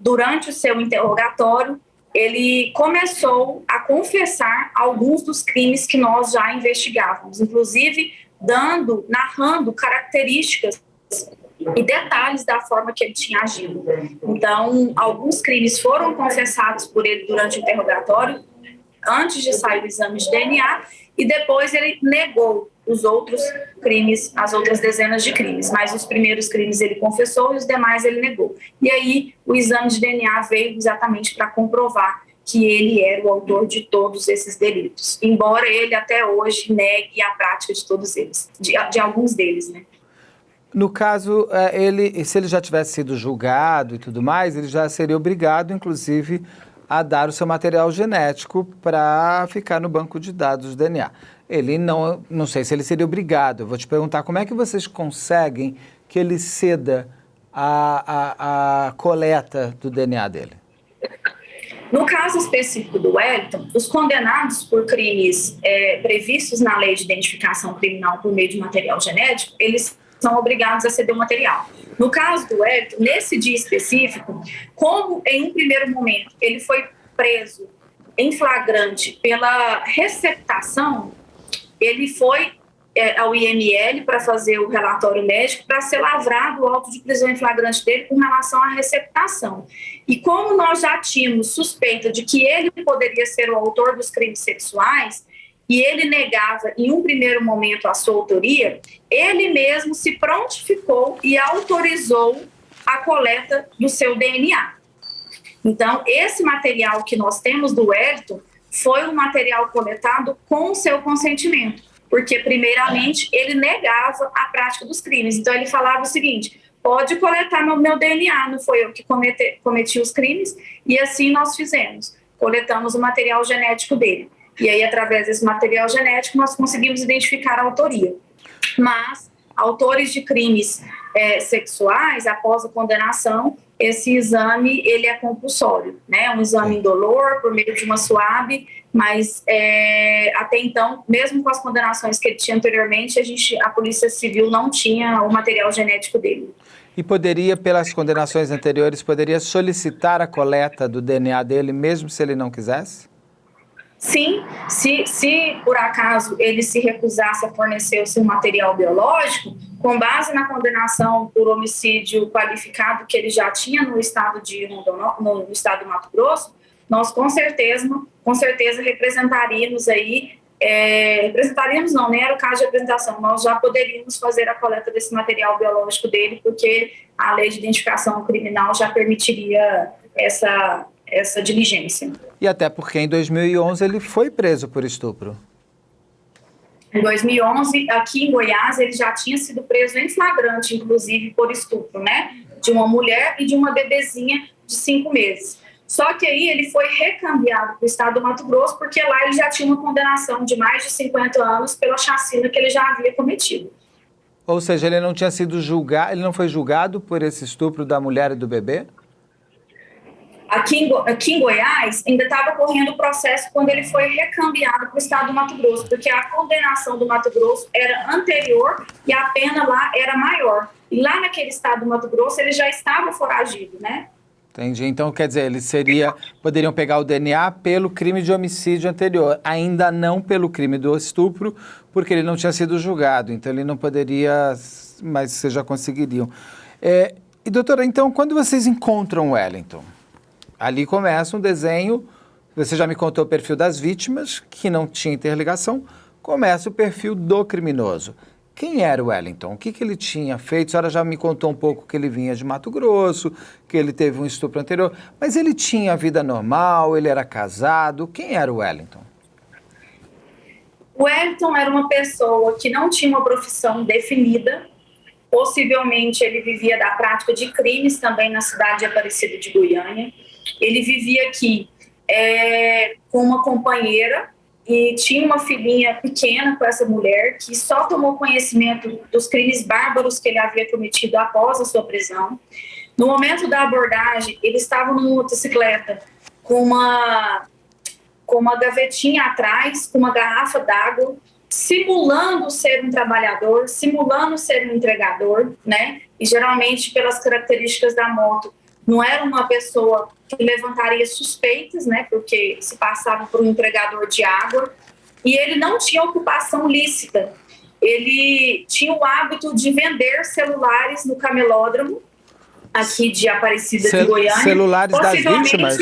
durante o seu interrogatório, ele começou a confessar alguns dos crimes que nós já investigávamos, inclusive narrando características e detalhes da forma que ele tinha agido. Então, alguns crimes foram confessados por ele durante o interrogatório, antes de sair o exame de DNA, e depois ele negou os outros crimes, as outras dezenas de crimes. Mas os primeiros crimes ele confessou e os demais ele negou. E aí, o exame de DNA veio exatamente para comprovar que ele era o autor de todos esses delitos, embora ele até hoje negue a prática de todos eles, de alguns deles, né? No caso, se ele já tivesse sido julgado e tudo mais, ele já seria obrigado, inclusive, a dar o seu material genético para ficar no banco de dados do DNA. Ele não sei se ele seria obrigado. Eu vou te perguntar como é que vocês conseguem que ele ceda a coleta do DNA dele? No caso específico do Wellington, os condenados por crimes previstos na Lei de Identificação Criminal por meio de material genético, eles são obrigados a ceder o material. No caso do Wellington, nesse dia específico, como em um primeiro momento ele foi preso em flagrante pela receptação, ele foi ao IML para fazer o relatório médico para ser lavrado o auto de prisão em flagrante dele com relação à receptação. E como nós já tínhamos suspeita de que ele poderia ser o autor dos crimes sexuais, e ele negava em um primeiro momento a sua autoria, ele mesmo se prontificou e autorizou a coleta do seu DNA. Então, esse material que nós temos do Wellington foi um material coletado com o seu consentimento, porque, primeiramente, ele negava a prática dos crimes. Então, ele falava o seguinte: pode coletar meu DNA, não foi eu que cometi os crimes, e assim nós fizemos. Coletamos o material genético dele. E aí, através desse material genético, nós conseguimos identificar a autoria. Mas, autores de crimes sexuais, após a condenação, esse exame ele é compulsório, né? Um exame indolor, por meio de uma SUAB, mas até então, mesmo com as condenações que ele tinha anteriormente, a Polícia Civil não tinha o material genético dele. E poderia, pelas condenações anteriores, poderia solicitar a coleta do DNA dele, mesmo se ele não quisesse? Sim, se por acaso ele se recusasse a fornecer o seu material biológico, com base na condenação por homicídio qualificado que ele já tinha no estado no estado do Mato Grosso, nós com certeza representaríamos aí, representaríamos não, nem era o caso de representação, nós já poderíamos fazer a coleta desse material biológico dele, porque a Lei de Identificação Criminal já permitiria essa diligência. E até porque em 2011 ele foi preso por estupro. Em 2011, aqui em Goiás, ele já tinha sido preso em flagrante, inclusive por estupro, né? De uma mulher e de uma bebezinha de 5 meses. Só que aí ele foi recambiado para o estado do Mato Grosso, porque lá ele já tinha uma condenação de mais de 50 anos pela chacina que ele já havia cometido. Ou seja, ele não tinha sido julgado, ele não foi julgado por esse estupro da mulher e do bebê? Aqui em Goiás, ainda estava correndo o processo quando ele foi recambiado para o estado do Mato Grosso, porque a condenação do Mato Grosso era anterior e a pena lá era maior. E lá naquele estado do Mato Grosso, ele já estava foragido, né? Entendi. Então, quer dizer, poderiam pegar o DNA pelo crime de homicídio anterior, ainda não pelo crime do estupro, porque ele não tinha sido julgado. Então, ele não poderia, mas vocês já conseguiriam. E, doutora, então, quando vocês encontram o Wellington? Ali começa um desenho, você já me contou o perfil das vítimas, que não tinha interligação, começa o perfil do criminoso. Quem era o Wellington? O que ele tinha feito? A senhora já me contou um pouco que ele vinha de Mato Grosso, que ele teve um estupro anterior, mas ele tinha vida normal, ele era casado. Quem era o Wellington? O Wellington era uma pessoa que não tinha uma profissão definida, Possivelmente ele vivia da prática de crimes também na cidade de Aparecida de Goiânia. Ele vivia aqui com uma companheira e tinha uma filhinha pequena com essa mulher, que só tomou conhecimento dos crimes bárbaros que ele havia cometido após a sua prisão. No momento da abordagem, ele estava numa motocicleta com uma gavetinha atrás, com uma garrafa d'água, simulando ser um trabalhador, simulando ser um entregador, né? E geralmente, pelas características da moto, não era uma pessoa que levantaria suspeitas, né? Porque se passava por um entregador de água. E ele não tinha ocupação lícita. Ele tinha o hábito de vender celulares no camelódromo, aqui de Aparecida de Goiânia. Celulares das vítimas?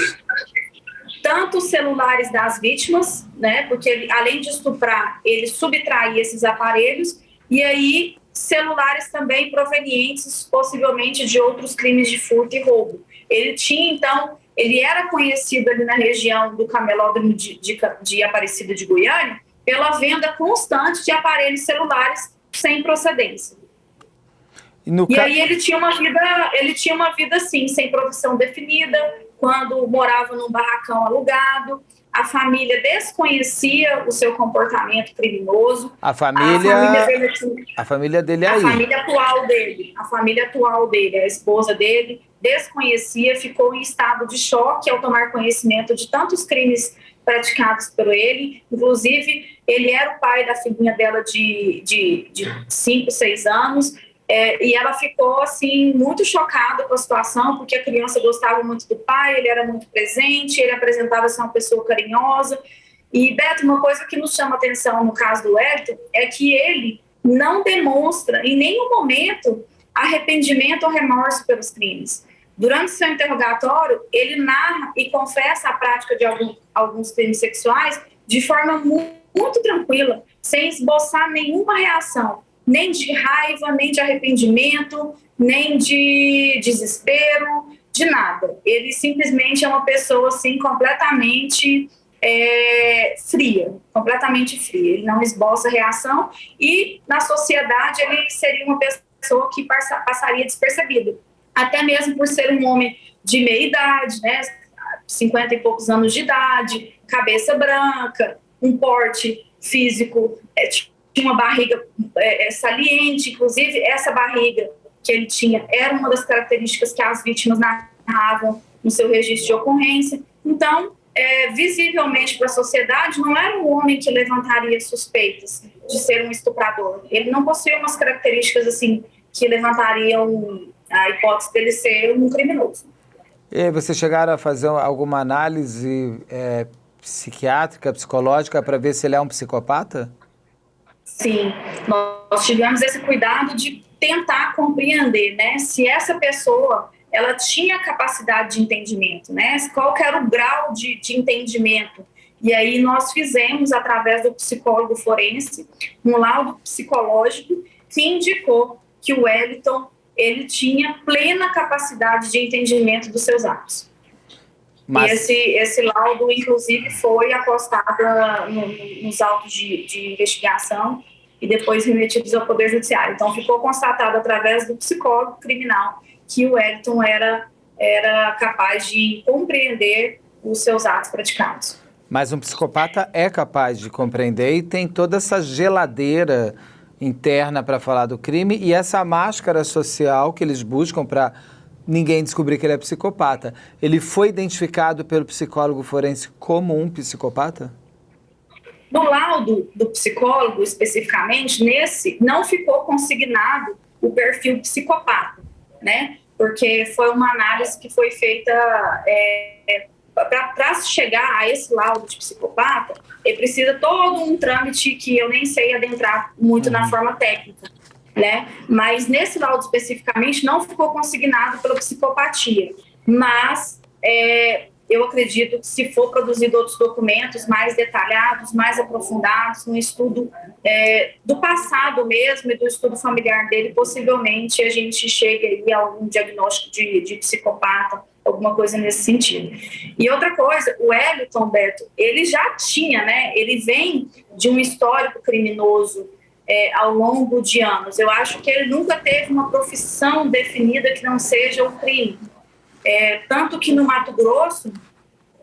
Tanto os celulares das vítimas, né? Porque ele, além de estuprar, ele subtraía esses aparelhos. E aí, celulares também provenientes, possivelmente, de outros crimes de furto e roubo. Ele tinha, então, ele era conhecido ali na região do camelódromo de Aparecida de Goiânia pela venda constante de aparelhos celulares sem procedência. E aí ele tinha uma vida assim, sem profissão definida, quando morava num barracão alugado. A família desconhecia o seu comportamento criminoso. A família dele aí. A família atual dele, a esposa dele, desconhecia, ficou em estado de choque ao tomar conhecimento de tantos crimes praticados por ele. Inclusive, ele era o pai da filhinha dela de 5, 6 anos. E ela ficou, assim, muito chocada com a situação, porque a criança gostava muito do pai, ele era muito presente, ele apresentava ser uma pessoa carinhosa. E, Beto, uma coisa que nos chama atenção no caso do Wellington é que ele não demonstra, em nenhum momento, arrependimento ou remorso pelos crimes. Durante seu interrogatório, ele narra e confessa a prática de alguns crimes sexuais de forma muito tranquila, sem esboçar nenhuma reação, nem de raiva, nem de arrependimento, nem de desespero, de nada. Ele simplesmente é uma pessoa assim, completamente fria, Ele não esboça reação e na sociedade ele seria uma pessoa que passaria despercebida, até mesmo por ser um homem de meia idade, né, 50 e poucos anos de idade, cabeça branca, um porte físico, tinha uma barriga saliente. Inclusive essa barriga que ele tinha era uma das características que as vítimas narravam no seu registro de ocorrência. Então, visivelmente para a sociedade, não era um homem que levantaria suspeitas de ser um estuprador. Ele não possuía umas características assim que levantariam a hipótese dele ser um criminoso. E vocês chegaram a fazer alguma análise psiquiátrica, psicológica, para ver se ele é um psicopata? Sim, nós tivemos esse cuidado de tentar compreender, né, se essa pessoa ela tinha capacidade de entendimento, né, qual que era o grau de entendimento. E aí nós fizemos, através do psicólogo forense, um laudo psicológico que indicou que o Wellington ele tinha plena capacidade de entendimento dos seus atos. Mas... E esse laudo, inclusive, foi apostado nos autos de investigação e depois remetidos ao Poder Judiciário. Então, ficou constatado através do psicólogo criminal que o Wellington era capaz de compreender os seus atos praticados. Mas um psicopata é capaz de compreender e tem toda essa geladeira interna para falar do crime e essa máscara social que eles buscam para ninguém descobrir que ele é psicopata. Ele foi identificado pelo psicólogo forense como um psicopata? No laudo do psicólogo, especificamente, nesse, não ficou consignado o perfil psicopata, né? Porque foi uma análise que foi feita para chegar a esse laudo de psicopata, ele precisa todo um trâmite que eu nem sei adentrar muito na forma técnica, né? Mas nesse laudo especificamente não ficou consignado pela psicopatia, mas eu acredito que se for produzido outros documentos mais detalhados, mais aprofundados, um estudo do passado mesmo e do estudo familiar dele, possivelmente a gente chegue aí a algum diagnóstico de psicopata, alguma coisa nesse sentido. E outra coisa, o Wellington, Beto, ele já tinha, né? Ele vem de um histórico criminoso ao longo de anos. Eu acho que ele nunca teve uma profissão definida que não seja o crime. Tanto que no Mato Grosso,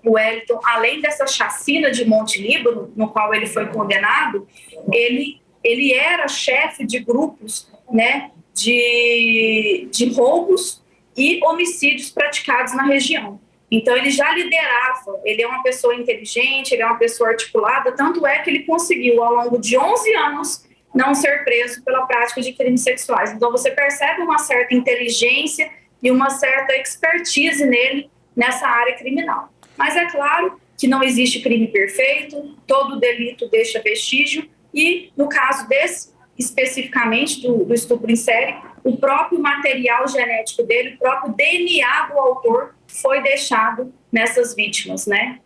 o Wellington, além dessa chacina de Monte Líbano, no qual ele foi condenado, ele era chefe de grupos, né, de roubos e homicídios praticados na região. Então, ele já liderava, ele é uma pessoa inteligente, ele é uma pessoa articulada, tanto é que ele conseguiu, ao longo de 11 anos, não ser preso pela prática de crimes sexuais. Então, você percebe uma certa inteligência e uma certa expertise nele nessa área criminal. Mas é claro que não existe crime perfeito, todo delito deixa vestígio, e no caso desse, especificamente do estupro em série, o próprio material genético dele, o próprio DNA do autor foi deixado nessas vítimas, né?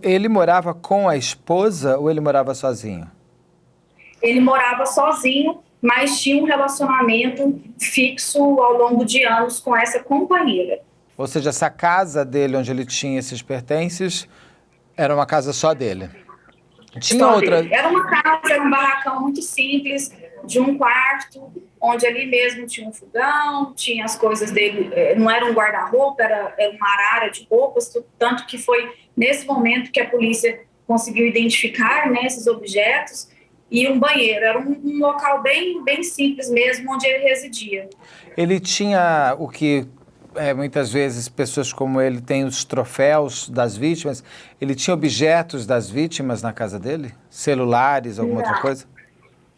Ele morava com a esposa ou ele morava sozinho? Ele morava sozinho, mas tinha um relacionamento fixo ao longo de anos com essa companheira. Ou seja, essa casa dele, onde ele tinha esses pertences, era uma casa só dele? Tinha só outra... dele. Era uma casa, era um barracão muito simples, de um quarto, onde ali mesmo tinha um fogão, tinha as coisas dele, não era um guarda-roupa, era uma arara de roupas, tanto que foi nesse momento que a polícia conseguiu identificar, né, esses objetos, e um banheiro. Era um local bem, bem simples mesmo, onde ele residia. Ele tinha o que muitas vezes pessoas como ele têm os troféus das vítimas. Ele tinha objetos das vítimas na casa dele? Celulares, alguma outra coisa?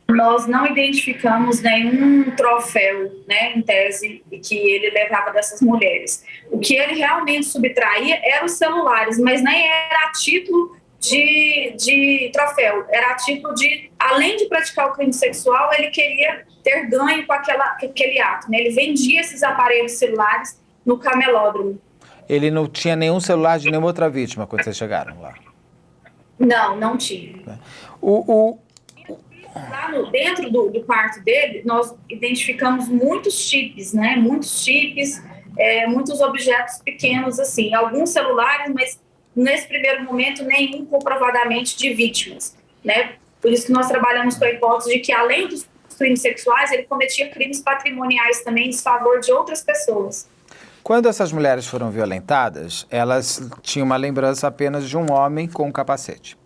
Nós não identificamos nenhum troféu, né, em tese, que ele levava dessas mulheres. O que ele realmente subtraía eram os celulares, mas nem era a título de troféu, era a título de, além de praticar o crime sexual, ele queria ter ganho com aquele ato, né? Ele vendia esses aparelhos celulares no camelódromo. Ele não tinha nenhum celular de nenhuma outra vítima quando vocês chegaram lá? Não tinha. Lá dentro do quarto dele, nós identificamos muitos chips, né? Muitos chips, muitos objetos pequenos, assim, alguns celulares, mas nesse primeiro momento nenhum comprovadamente de vítimas, né? Por isso que nós trabalhamos com a hipótese de que, além dos crimes sexuais, ele cometia crimes patrimoniais também em desfavor de outras pessoas. Quando essas mulheres foram violentadas, elas tinham uma lembrança apenas de um homem com um capacete.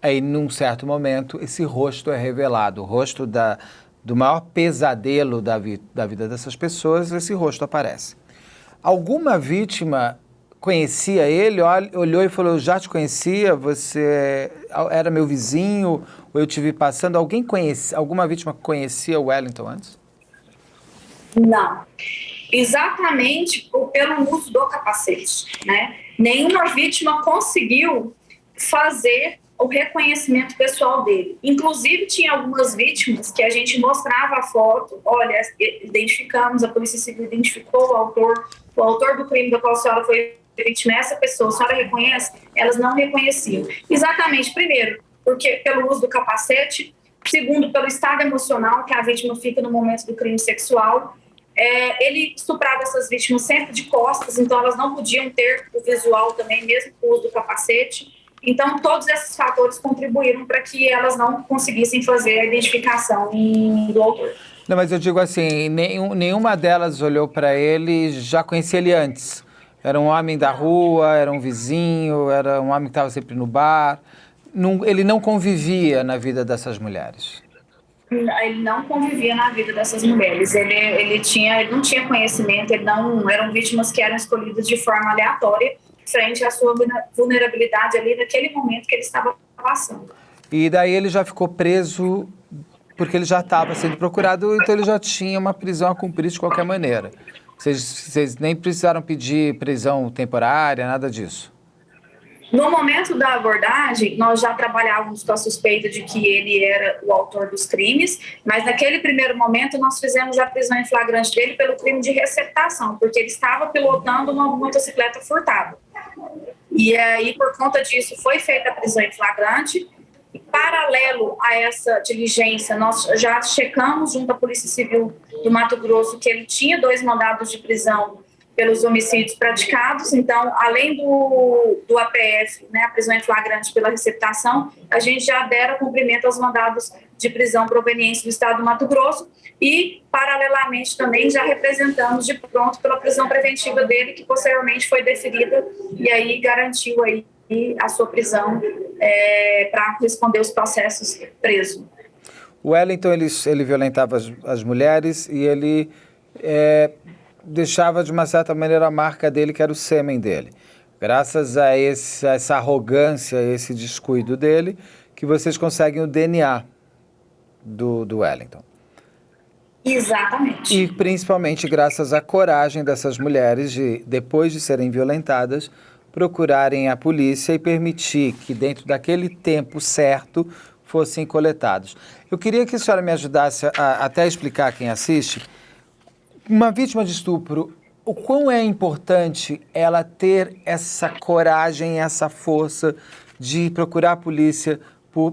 Aí, num certo momento, esse rosto é revelado, o rosto do maior pesadelo da vida dessas pessoas, esse rosto aparece. Alguma vítima conhecia ele, olhou e falou: eu já te conhecia, você era meu vizinho, ou eu te vi passando? Alguma vítima conhecia o Wellington antes? Não. Exatamente pelo uso do capacete, né? Nenhuma vítima conseguiu fazer o reconhecimento pessoal dele. Inclusive, tinha algumas vítimas que a gente mostrava a foto, olha, identificamos, a Polícia Civil identificou o autor do crime do qual a senhora foi vítima, essa pessoa, a senhora reconhece? Elas não reconheciam. Exatamente, primeiro, porque pelo uso do capacete, segundo, pelo estado emocional que a vítima fica no momento do crime sexual. Ele estuprava essas vítimas sempre de costas, então elas não podiam ter o visual também, mesmo com o uso do capacete. Então, todos esses fatores contribuíram para que elas não conseguissem fazer a identificação do autor. Não, mas eu digo assim, nenhuma delas olhou para ele e já conhecia ele antes. Era um homem da rua, era um vizinho, era um homem que estava sempre no bar. Ele não convivia na vida dessas mulheres. Ele não convivia na vida dessas mulheres. Ele não tinha conhecimento, eram vítimas que eram escolhidas de forma aleatória frente à sua vulnerabilidade ali naquele momento que ele estava passando. E daí ele já ficou preso porque ele já estava sendo procurado, então ele já tinha uma prisão a cumprir de qualquer maneira. Vocês nem precisaram pedir prisão temporária, nada disso? No momento da abordagem, nós já trabalhávamos com a suspeita de que ele era o autor dos crimes, mas naquele primeiro momento nós fizemos a prisão em flagrante dele pelo crime de receptação, porque ele estava pilotando uma motocicleta furtada. E aí, por conta disso, foi feita a prisão em flagrante. E, paralelo a essa diligência, nós já checamos junto à Polícia Civil do Mato Grosso que ele tinha 2 mandados de prisão pelos homicídios praticados. Então, além do APF, né, a prisão em flagrante pela receptação, a gente já dera cumprimento aos mandados de prisão provenientes do Estado do Mato Grosso e, paralelamente, também já representamos de pronto pela prisão preventiva dele, que posteriormente foi deferida e aí garantiu aí a sua prisão para responder os processos preso. O Wellington, ele violentava as mulheres e ele deixava de uma certa maneira a marca dele, que era o sêmen dele. Graças a essa arrogância, esse descuido dele, que vocês conseguem o DNA do Wellington. Exatamente. E principalmente graças à coragem dessas mulheres de, depois de serem violentadas, procurarem a polícia e permitir que dentro daquele tempo certo fossem coletados. Eu queria que a senhora me ajudasse a até explicar a quem assiste, uma vítima de estupro, o quão é importante ela ter essa coragem, essa força de procurar a polícia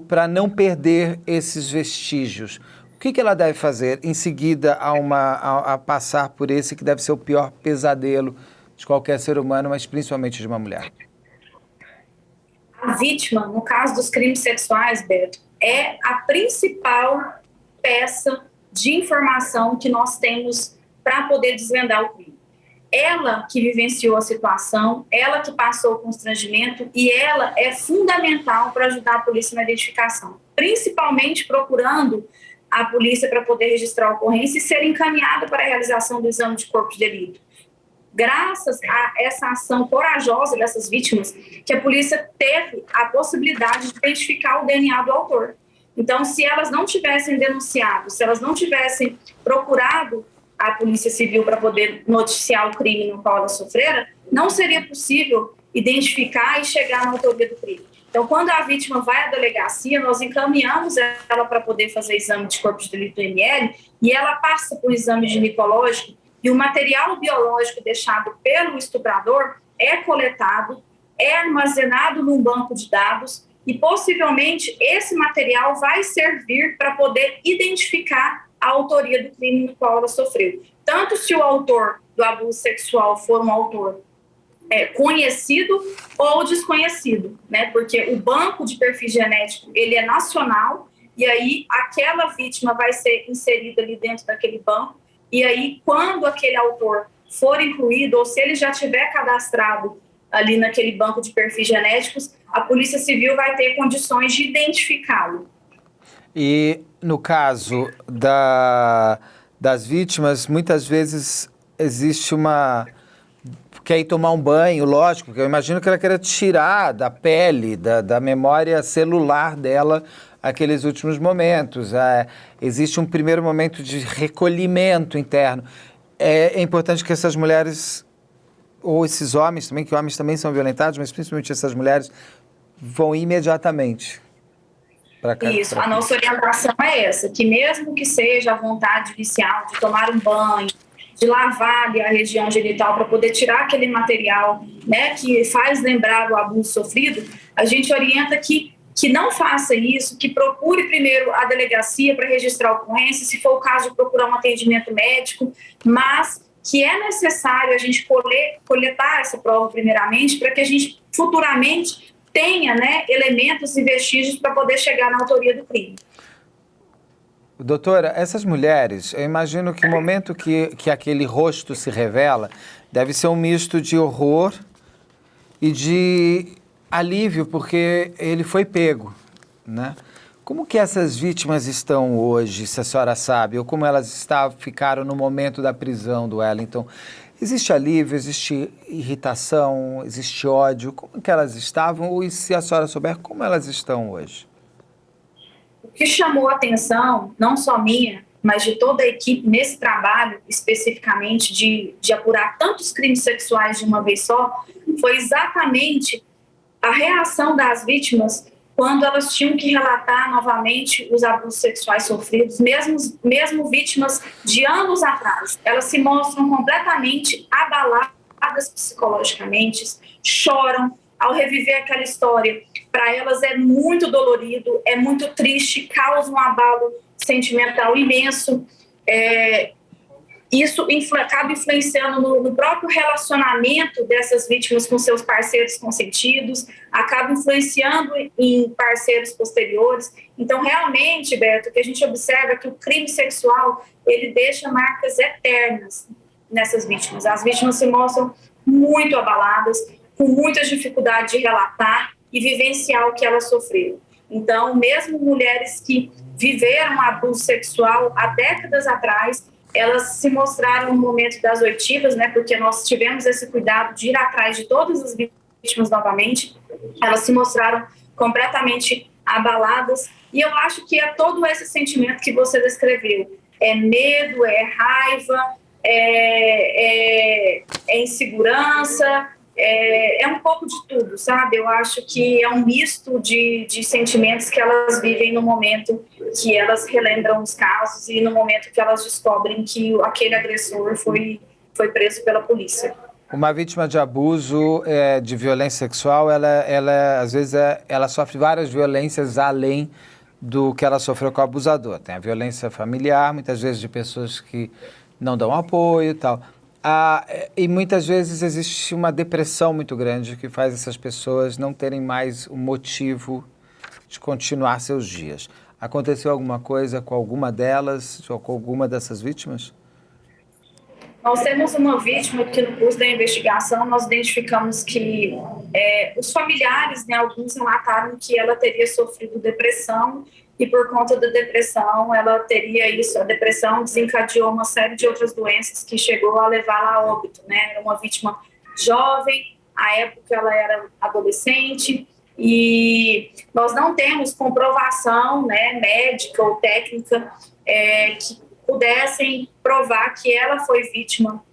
para não perder esses vestígios. O que ela deve fazer em seguida a passar por esse que deve ser o pior pesadelo de qualquer ser humano, mas principalmente de uma mulher? A vítima, no caso dos crimes sexuais, Beto, é a principal peça de informação que nós temos para poder desvendar o crime. Ela que vivenciou a situação, ela que passou o constrangimento e ela é fundamental para ajudar a polícia na identificação, principalmente procurando a polícia para poder registrar a ocorrência e ser encaminhada para a realização do exame de corpo de delito. Graças a essa ação corajosa dessas vítimas, que a polícia teve a possibilidade de identificar o DNA do autor. Então, se elas não tivessem denunciado, se elas não tivessem procurado a Polícia Civil para poder noticiar o crime no qual elas sofreram, não seria possível identificar e chegar na autoria do crime. Então, quando a vítima vai à delegacia, nós encaminhamos ela para poder fazer exame de corpo de delito do IML e ela passa por exame ginecológico e o material biológico deixado pelo estuprador é coletado, é armazenado num banco de dados e possivelmente esse material vai servir para poder identificar a autoria do crime no qual ela sofreu. Tanto se o autor do abuso sexual for um autor conhecido ou desconhecido, né? Porque o banco de perfil genético, ele é nacional e aí aquela vítima vai ser inserida ali dentro daquele banco e aí quando aquele autor for incluído ou se ele já tiver cadastrado ali naquele banco de perfis genéticos, a Polícia Civil vai ter condições de identificá-lo. E no caso das vítimas, muitas vezes existe quer ir tomar um banho, lógico, que eu imagino que ela queira tirar da pele, da memória celular dela aqueles últimos momentos. Existe um primeiro momento de recolhimento interno. É importante que essas mulheres, ou esses homens também, que homens também são violentados, mas principalmente essas mulheres, vão imediatamente para casa. Isso, a nossa orientação é essa, que mesmo que seja a vontade inicial de tomar um banho, de lavar ali a região genital para poder tirar aquele material, né, que faz lembrar o abuso sofrido, a gente orienta que não faça isso, que procure primeiro a delegacia para registrar a ocorrência, se for o caso de procurar um atendimento médico, mas que é necessário a gente coletar essa prova primeiramente para que a gente futuramente tenha, né, elementos e vestígios para poder chegar na autoria do crime. Doutora, essas mulheres, eu imagino que o momento que aquele rosto se revela deve ser um misto de horror e de alívio, porque ele foi pego, né? Como que essas vítimas estão hoje, se a senhora sabe, ou como elas ficaram no momento da prisão do Wellington? Existe alívio, existe irritação, existe ódio? Como que elas estavam? E se a senhora souber, como elas estão hoje? O que chamou a atenção, não só minha, mas de toda a equipe nesse trabalho, especificamente de apurar tantos crimes sexuais de uma vez só, foi exatamente a reação das vítimas quando elas tinham que relatar novamente os abusos sexuais sofridos, mesmo vítimas de anos atrás. Elas se mostram completamente abaladas psicologicamente, choram ao reviver aquela história. Para elas é muito dolorido, é muito triste, causa um abalo sentimental imenso. isso acaba influenciando no próprio relacionamento dessas vítimas com seus parceiros consentidos, acaba influenciando em parceiros posteriores. Então, realmente, Beto, o que a gente observa é que o crime sexual, ele deixa marcas eternas nessas vítimas. As vítimas se mostram muito abaladas, com muita dificuldade de relatar e vivenciar o que elas sofreram. Então, mesmo mulheres que viveram abuso sexual há décadas atrás, elas se mostraram no momento das oitivas, né, porque nós tivemos esse cuidado de ir atrás de todas as vítimas novamente, elas se mostraram completamente abaladas, e eu acho que é todo esse sentimento que você descreveu, é medo, é raiva, é insegurança, é um pouco de tudo, sabe? Eu acho que é um misto de sentimentos que elas vivem no momento que elas relembram os casos e no momento que elas descobrem que aquele agressor foi preso pela polícia. Uma vítima de abuso, de violência sexual, ela às vezes ela sofre várias violências além do que ela sofreu com o abusador. Tem a violência familiar, muitas vezes de pessoas que não dão apoio e tal. E muitas vezes existe uma depressão muito grande que faz essas pessoas não terem mais o motivo de continuar seus dias. Aconteceu alguma coisa com alguma delas, ou com alguma dessas vítimas? Nós temos uma vítima que no curso da investigação nós identificamos que os familiares, né, alguns relataram que ela teria sofrido depressão e por conta da depressão ela teria isso, a depressão desencadeou uma série de outras doenças que chegou a levá-la a óbito, né? Era uma vítima jovem, à época ela era adolescente e nós não temos comprovação, né, médica ou técnica que pudessem provar que ela foi vítima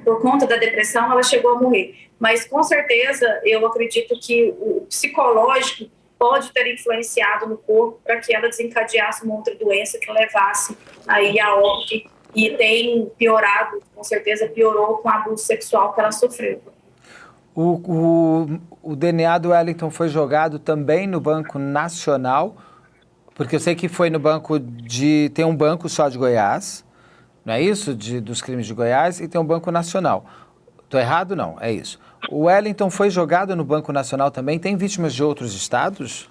por conta da depressão, ela chegou a morrer. Mas com certeza eu acredito que o psicológico pode ter influenciado no corpo para que ela desencadeasse uma outra doença que levasse aí a óbito e tem piorado, com certeza piorou com o abuso sexual que ela sofreu. O DNA do Wellington foi jogado também no Banco Nacional, porque eu sei que foi no banco tem um banco só de Goiás, não é isso? Dos crimes de Goiás, e tem um Banco Nacional. Estou errado? Não, é isso. O Wellington foi jogado no Banco Nacional também? Tem vítimas de outros estados?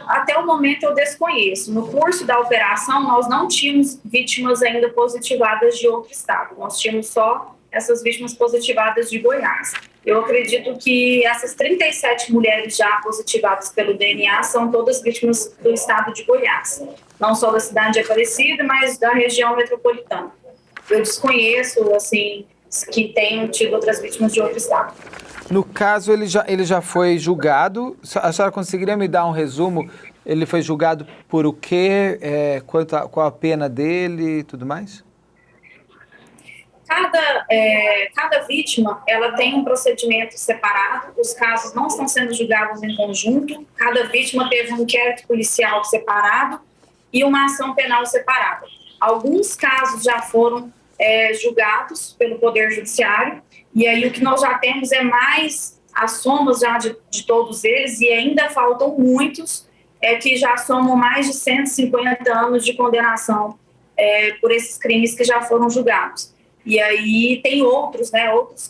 Até o momento eu desconheço. No curso da operação, nós não tínhamos vítimas ainda positivadas de outro estado. Nós tínhamos só essas vítimas positivadas de Goiás. Eu acredito que essas 37 mulheres já positivadas pelo DNA são todas vítimas do estado de Goiás. Não só da cidade de Aparecida, mas da região metropolitana. Eu desconheço, assim, que tenham tido outras vítimas de outro estado. No caso, ele já foi julgado. A senhora conseguiria me dar um resumo? Ele foi julgado por o quê? Qual a pena dele e tudo mais? Cada vítima, ela tem um procedimento separado, os casos não estão sendo julgados em conjunto, cada vítima teve um inquérito policial separado e uma ação penal separada. Alguns casos já foram julgados pelo Poder Judiciário, e aí o que nós já temos é mais as somas já de todos eles, e ainda faltam muitos que já somam mais de 150 anos de condenação por esses crimes que já foram julgados. E aí tem outros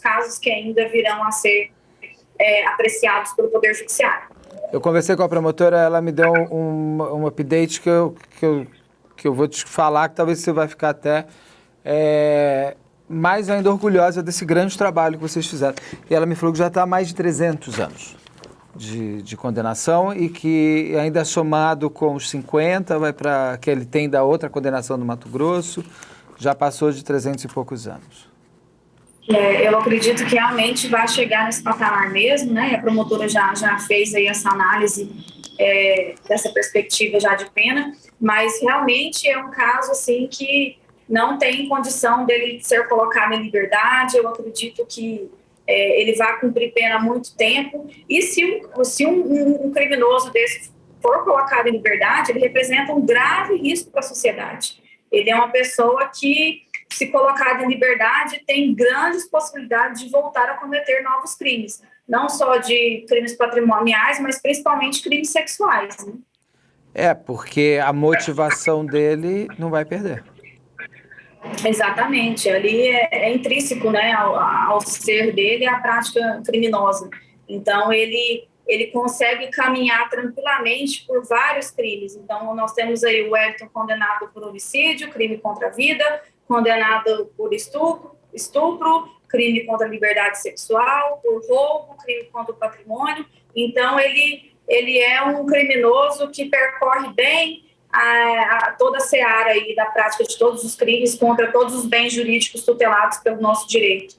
casos que ainda virão a ser apreciados pelo Poder Judiciário. Eu conversei com a promotora, ela me deu um update que eu vou te falar, que talvez você vai ficar até mais ainda orgulhosa desse grande trabalho que vocês fizeram. E ela me falou que já está há mais de 300 anos de condenação e que ainda somado com os 50, vai para que ele tem da outra condenação do Mato Grosso, já passou de 300 e poucos anos. Eu acredito que realmente vai chegar nesse patamar mesmo, né? A promotora já fez aí essa análise dessa perspectiva já de pena, mas realmente é um caso assim que não tem condição dele ser colocado em liberdade. Eu acredito que ele vai cumprir pena há muito tempo, e se um criminoso desse for colocado em liberdade, ele representa um grave risco para a sociedade. Ele é uma pessoa que, se colocado em liberdade, tem grandes possibilidades de voltar a cometer novos crimes. Não só de crimes patrimoniais, mas principalmente crimes sexuais, né? Porque a motivação dele não vai perder. Exatamente, ali é intrínseco, né, ao ser dele a prática criminosa. Então, ele consegue caminhar tranquilamente por vários crimes. Então, nós temos aí o Wellington condenado por homicídio, crime contra a vida, condenado por estupro, crime contra a liberdade sexual, por roubo, crime contra o patrimônio. Então, ele é um criminoso que percorre bem toda a seara aí da prática de todos os crimes contra todos os bens jurídicos tutelados pelo nosso direito.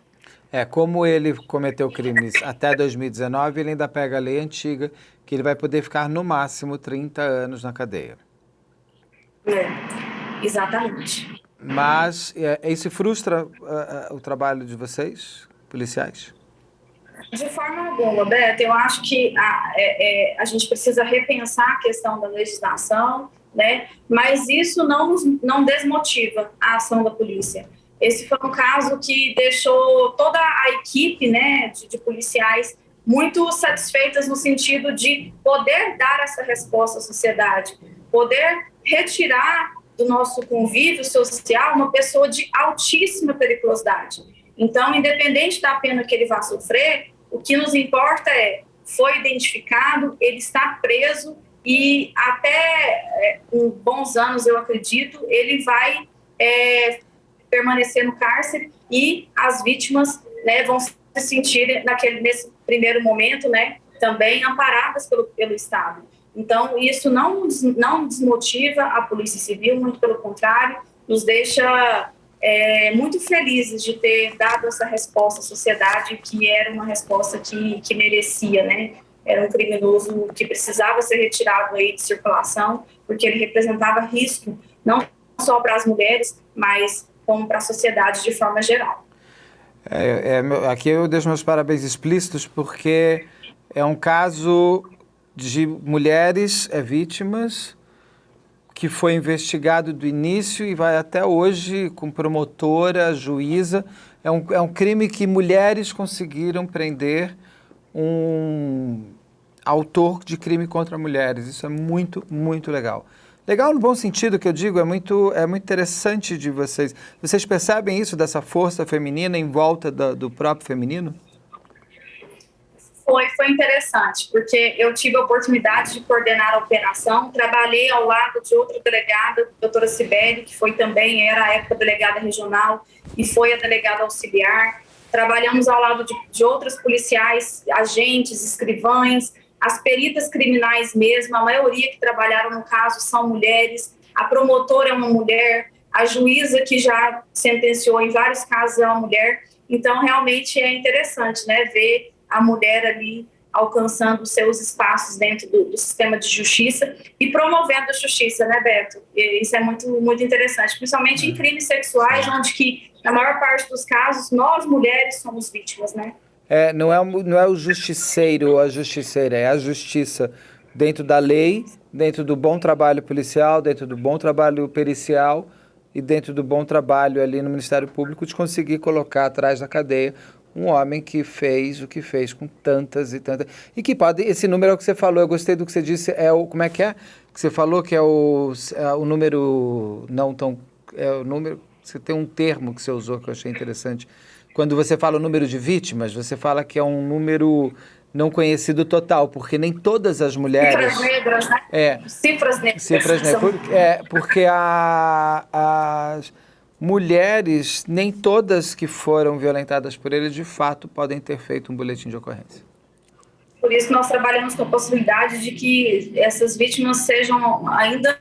Como ele cometeu crimes até 2019, ele ainda pega a lei antiga, que ele vai poder ficar no máximo 30 anos na cadeia. Exatamente. Mas isso frustra o trabalho de vocês, policiais? De forma alguma, Beto. Eu acho que a gente precisa repensar a questão da legislação, né? Mas isso não desmotiva a ação da polícia. Esse foi um caso que deixou toda a equipe, né, de policiais muito satisfeitas no sentido de poder dar essa resposta à sociedade, poder retirar do nosso convívio social uma pessoa de altíssima periculosidade. Então, independente da pena que ele vá sofrer, o que nos importa foi identificado, ele está preso e até bons anos, eu acredito, ele vai permanecer no cárcere e as vítimas, né, vão se sentir nesse primeiro momento, né, também amparadas pelo Estado. Então, isso não desmotiva a Polícia Civil, muito pelo contrário, nos deixa muito felizes de ter dado essa resposta à sociedade, que era uma resposta que merecia, né? Era um criminoso que precisava ser retirado aí de circulação, porque ele representava risco, não só para as mulheres, mas como para a sociedade de forma geral. Aqui eu deixo meus parabéns explícitos, porque é um caso de mulheres vítimas que foi investigado do início e vai até hoje com promotora, juíza. É um crime que mulheres conseguiram prender um autor de crime contra mulheres. Isso é muito, muito legal. Legal no bom sentido que eu digo, é muito interessante de vocês. Vocês percebem isso, dessa força feminina em volta do próprio feminino? Foi interessante, porque eu tive a oportunidade de coordenar a operação, trabalhei ao lado de outra delegada, a doutora Cibele, que era à época delegada regional e foi a delegada auxiliar. Trabalhamos ao lado de outros policiais, agentes, escrivães, as peritas criminais mesmo, a maioria que trabalharam no caso são mulheres, a promotora é uma mulher, a juíza que já sentenciou em vários casos é uma mulher. Então, realmente é interessante, né, ver a mulher ali alcançando seus espaços dentro do sistema de justiça e promovendo a justiça, né, Beto? E isso é muito, muito interessante, principalmente em crimes sexuais, onde que, na maior parte dos casos, nós mulheres somos vítimas, né? Não é o justiceiro ou a justiceira, é a justiça dentro da lei, dentro do bom trabalho policial, dentro do bom trabalho pericial e dentro do bom trabalho ali no Ministério Público de conseguir colocar atrás da cadeia um homem que fez o que fez com tantas e tantas... E que pode... Esse número é o que você falou, eu gostei do que você disse, como é? Que você falou que é o número não tão... É o número... Você tem um termo que você usou que eu achei interessante. Quando você fala o número de vítimas, você fala que é um número não conhecido total, porque nem todas as mulheres... Cifras negras, né? Cifras negras. Cifras negras. Porque as mulheres, nem todas que foram violentadas por ele, de fato, podem ter feito um boletim de ocorrência. Por isso nós trabalhamos com a possibilidade de que essas vítimas sejam ainda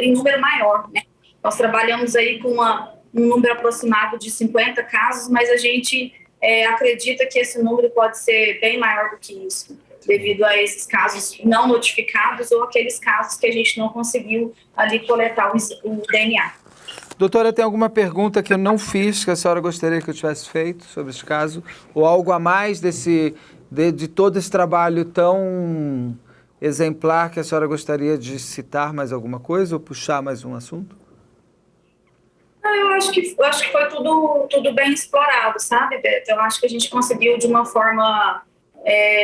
em número maior, né? Nós trabalhamos aí com um número aproximado de 50 casos, mas a gente acredita que esse número pode ser bem maior do que isso, devido a esses casos não notificados ou aqueles casos que a gente não conseguiu ali coletar o DNA. Doutora, tem alguma pergunta que eu não fiz, que a senhora gostaria que eu tivesse feito sobre esse caso? Ou algo a mais de todo esse trabalho tão exemplar que a senhora gostaria de citar mais alguma coisa ou puxar mais um assunto? Eu acho que foi tudo bem explorado, sabe, Beto? Eu acho que a gente conseguiu, de uma forma,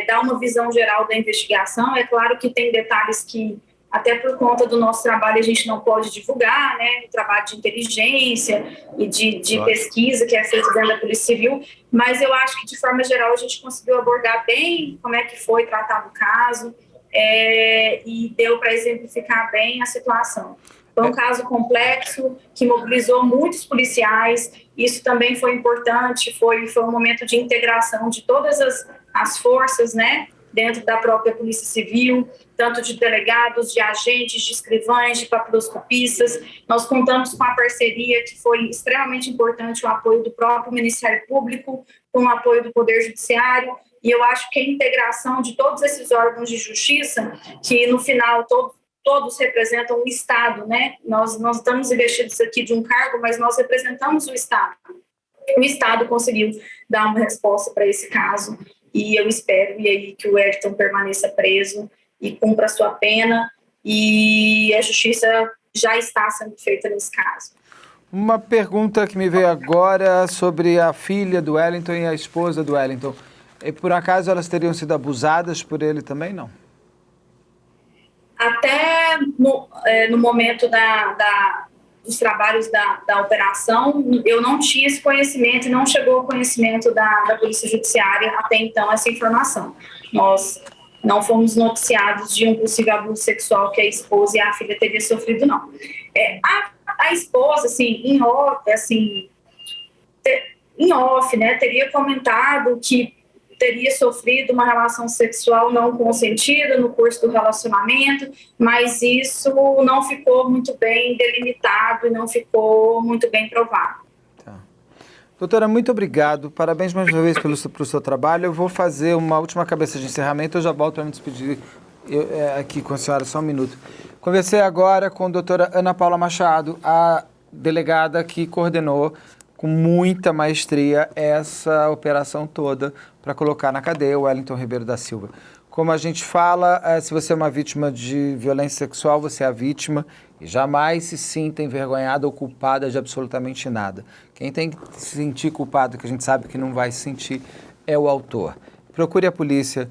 dar uma visão geral da investigação. É claro que tem detalhes que até por conta do nosso trabalho a gente não pode divulgar, né, o trabalho de inteligência e de pesquisa que é feito dentro da Polícia Civil, mas eu acho que de forma geral a gente conseguiu abordar bem como é que foi tratado o caso, e deu para exemplificar bem a situação. Foi um caso complexo, que mobilizou muitos policiais, isso também foi importante, foi um momento de integração de todas as forças, né, dentro da própria Polícia Civil, tanto de delegados, de agentes, de escrivães, de papiloscopistas. Nós contamos com a parceria, que foi extremamente importante, o apoio do próprio Ministério Público, com o apoio do Poder Judiciário, e eu acho que a integração de todos esses órgãos de justiça, que no final todos representam o Estado, né? Nós estamos investidos aqui de um cargo, mas nós representamos o Estado. O Estado conseguiu dar uma resposta para esse caso, e eu espero que o Wellington permaneça preso e cumpra a sua pena, e a justiça já está sendo feita nesse caso. Uma pergunta que me veio agora sobre a filha do Wellington e a esposa do Wellington. E por acaso elas teriam sido abusadas por ele também, não? Até no momento dos trabalhos da operação, eu não tinha esse conhecimento e não chegou ao conhecimento da Polícia Judiciária até então essa informação. Nós não fomos noticiados de um possível abuso sexual que a esposa e a filha teriam sofrido, não. A esposa, assim, em off, né, teria comentado que teria sofrido uma relação sexual não consentida no curso do relacionamento, mas isso não ficou muito bem delimitado e não ficou muito bem provado. Tá. Doutora, muito obrigado. Parabéns mais uma vez pelo seu trabalho. Eu vou fazer uma última cabeça de encerramento, eu já volto para me despedir aqui com a senhora, só um minuto. Conversei agora com a doutora Ana Paula Machado, a delegada que coordenou com muita maestria essa operação toda para colocar na cadeia o Wellington Ribeiro da Silva. Como a gente fala, se você é uma vítima de violência sexual, você é a vítima e jamais se sinta envergonhada ou culpada de absolutamente nada. Quem tem que se sentir culpado, que a gente sabe que não vai se sentir, é o autor. Procure a polícia,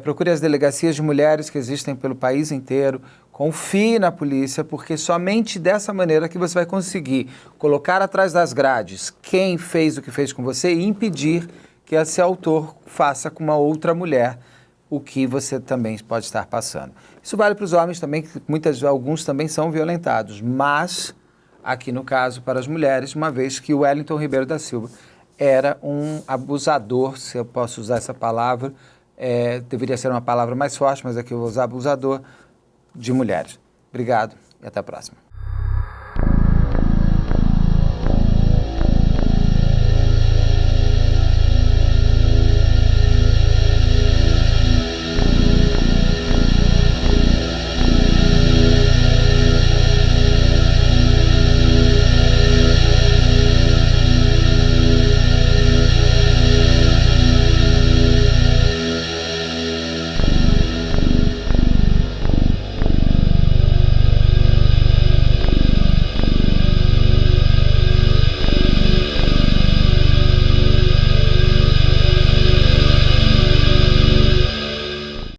procure as delegacias de mulheres que existem pelo país inteiro, confie na polícia, porque somente dessa maneira que você vai conseguir colocar atrás das grades quem fez o que fez com você e impedir que esse autor faça com uma outra mulher o que você também pode estar passando. Isso vale para os homens também, que alguns também são violentados, mas aqui no caso para as mulheres, uma vez que o Wellington Ribeiro da Silva era um abusador, se eu posso usar essa palavra, deveria ser uma palavra mais forte, mas aqui eu vou usar abusador de mulheres. Obrigado e até a próxima.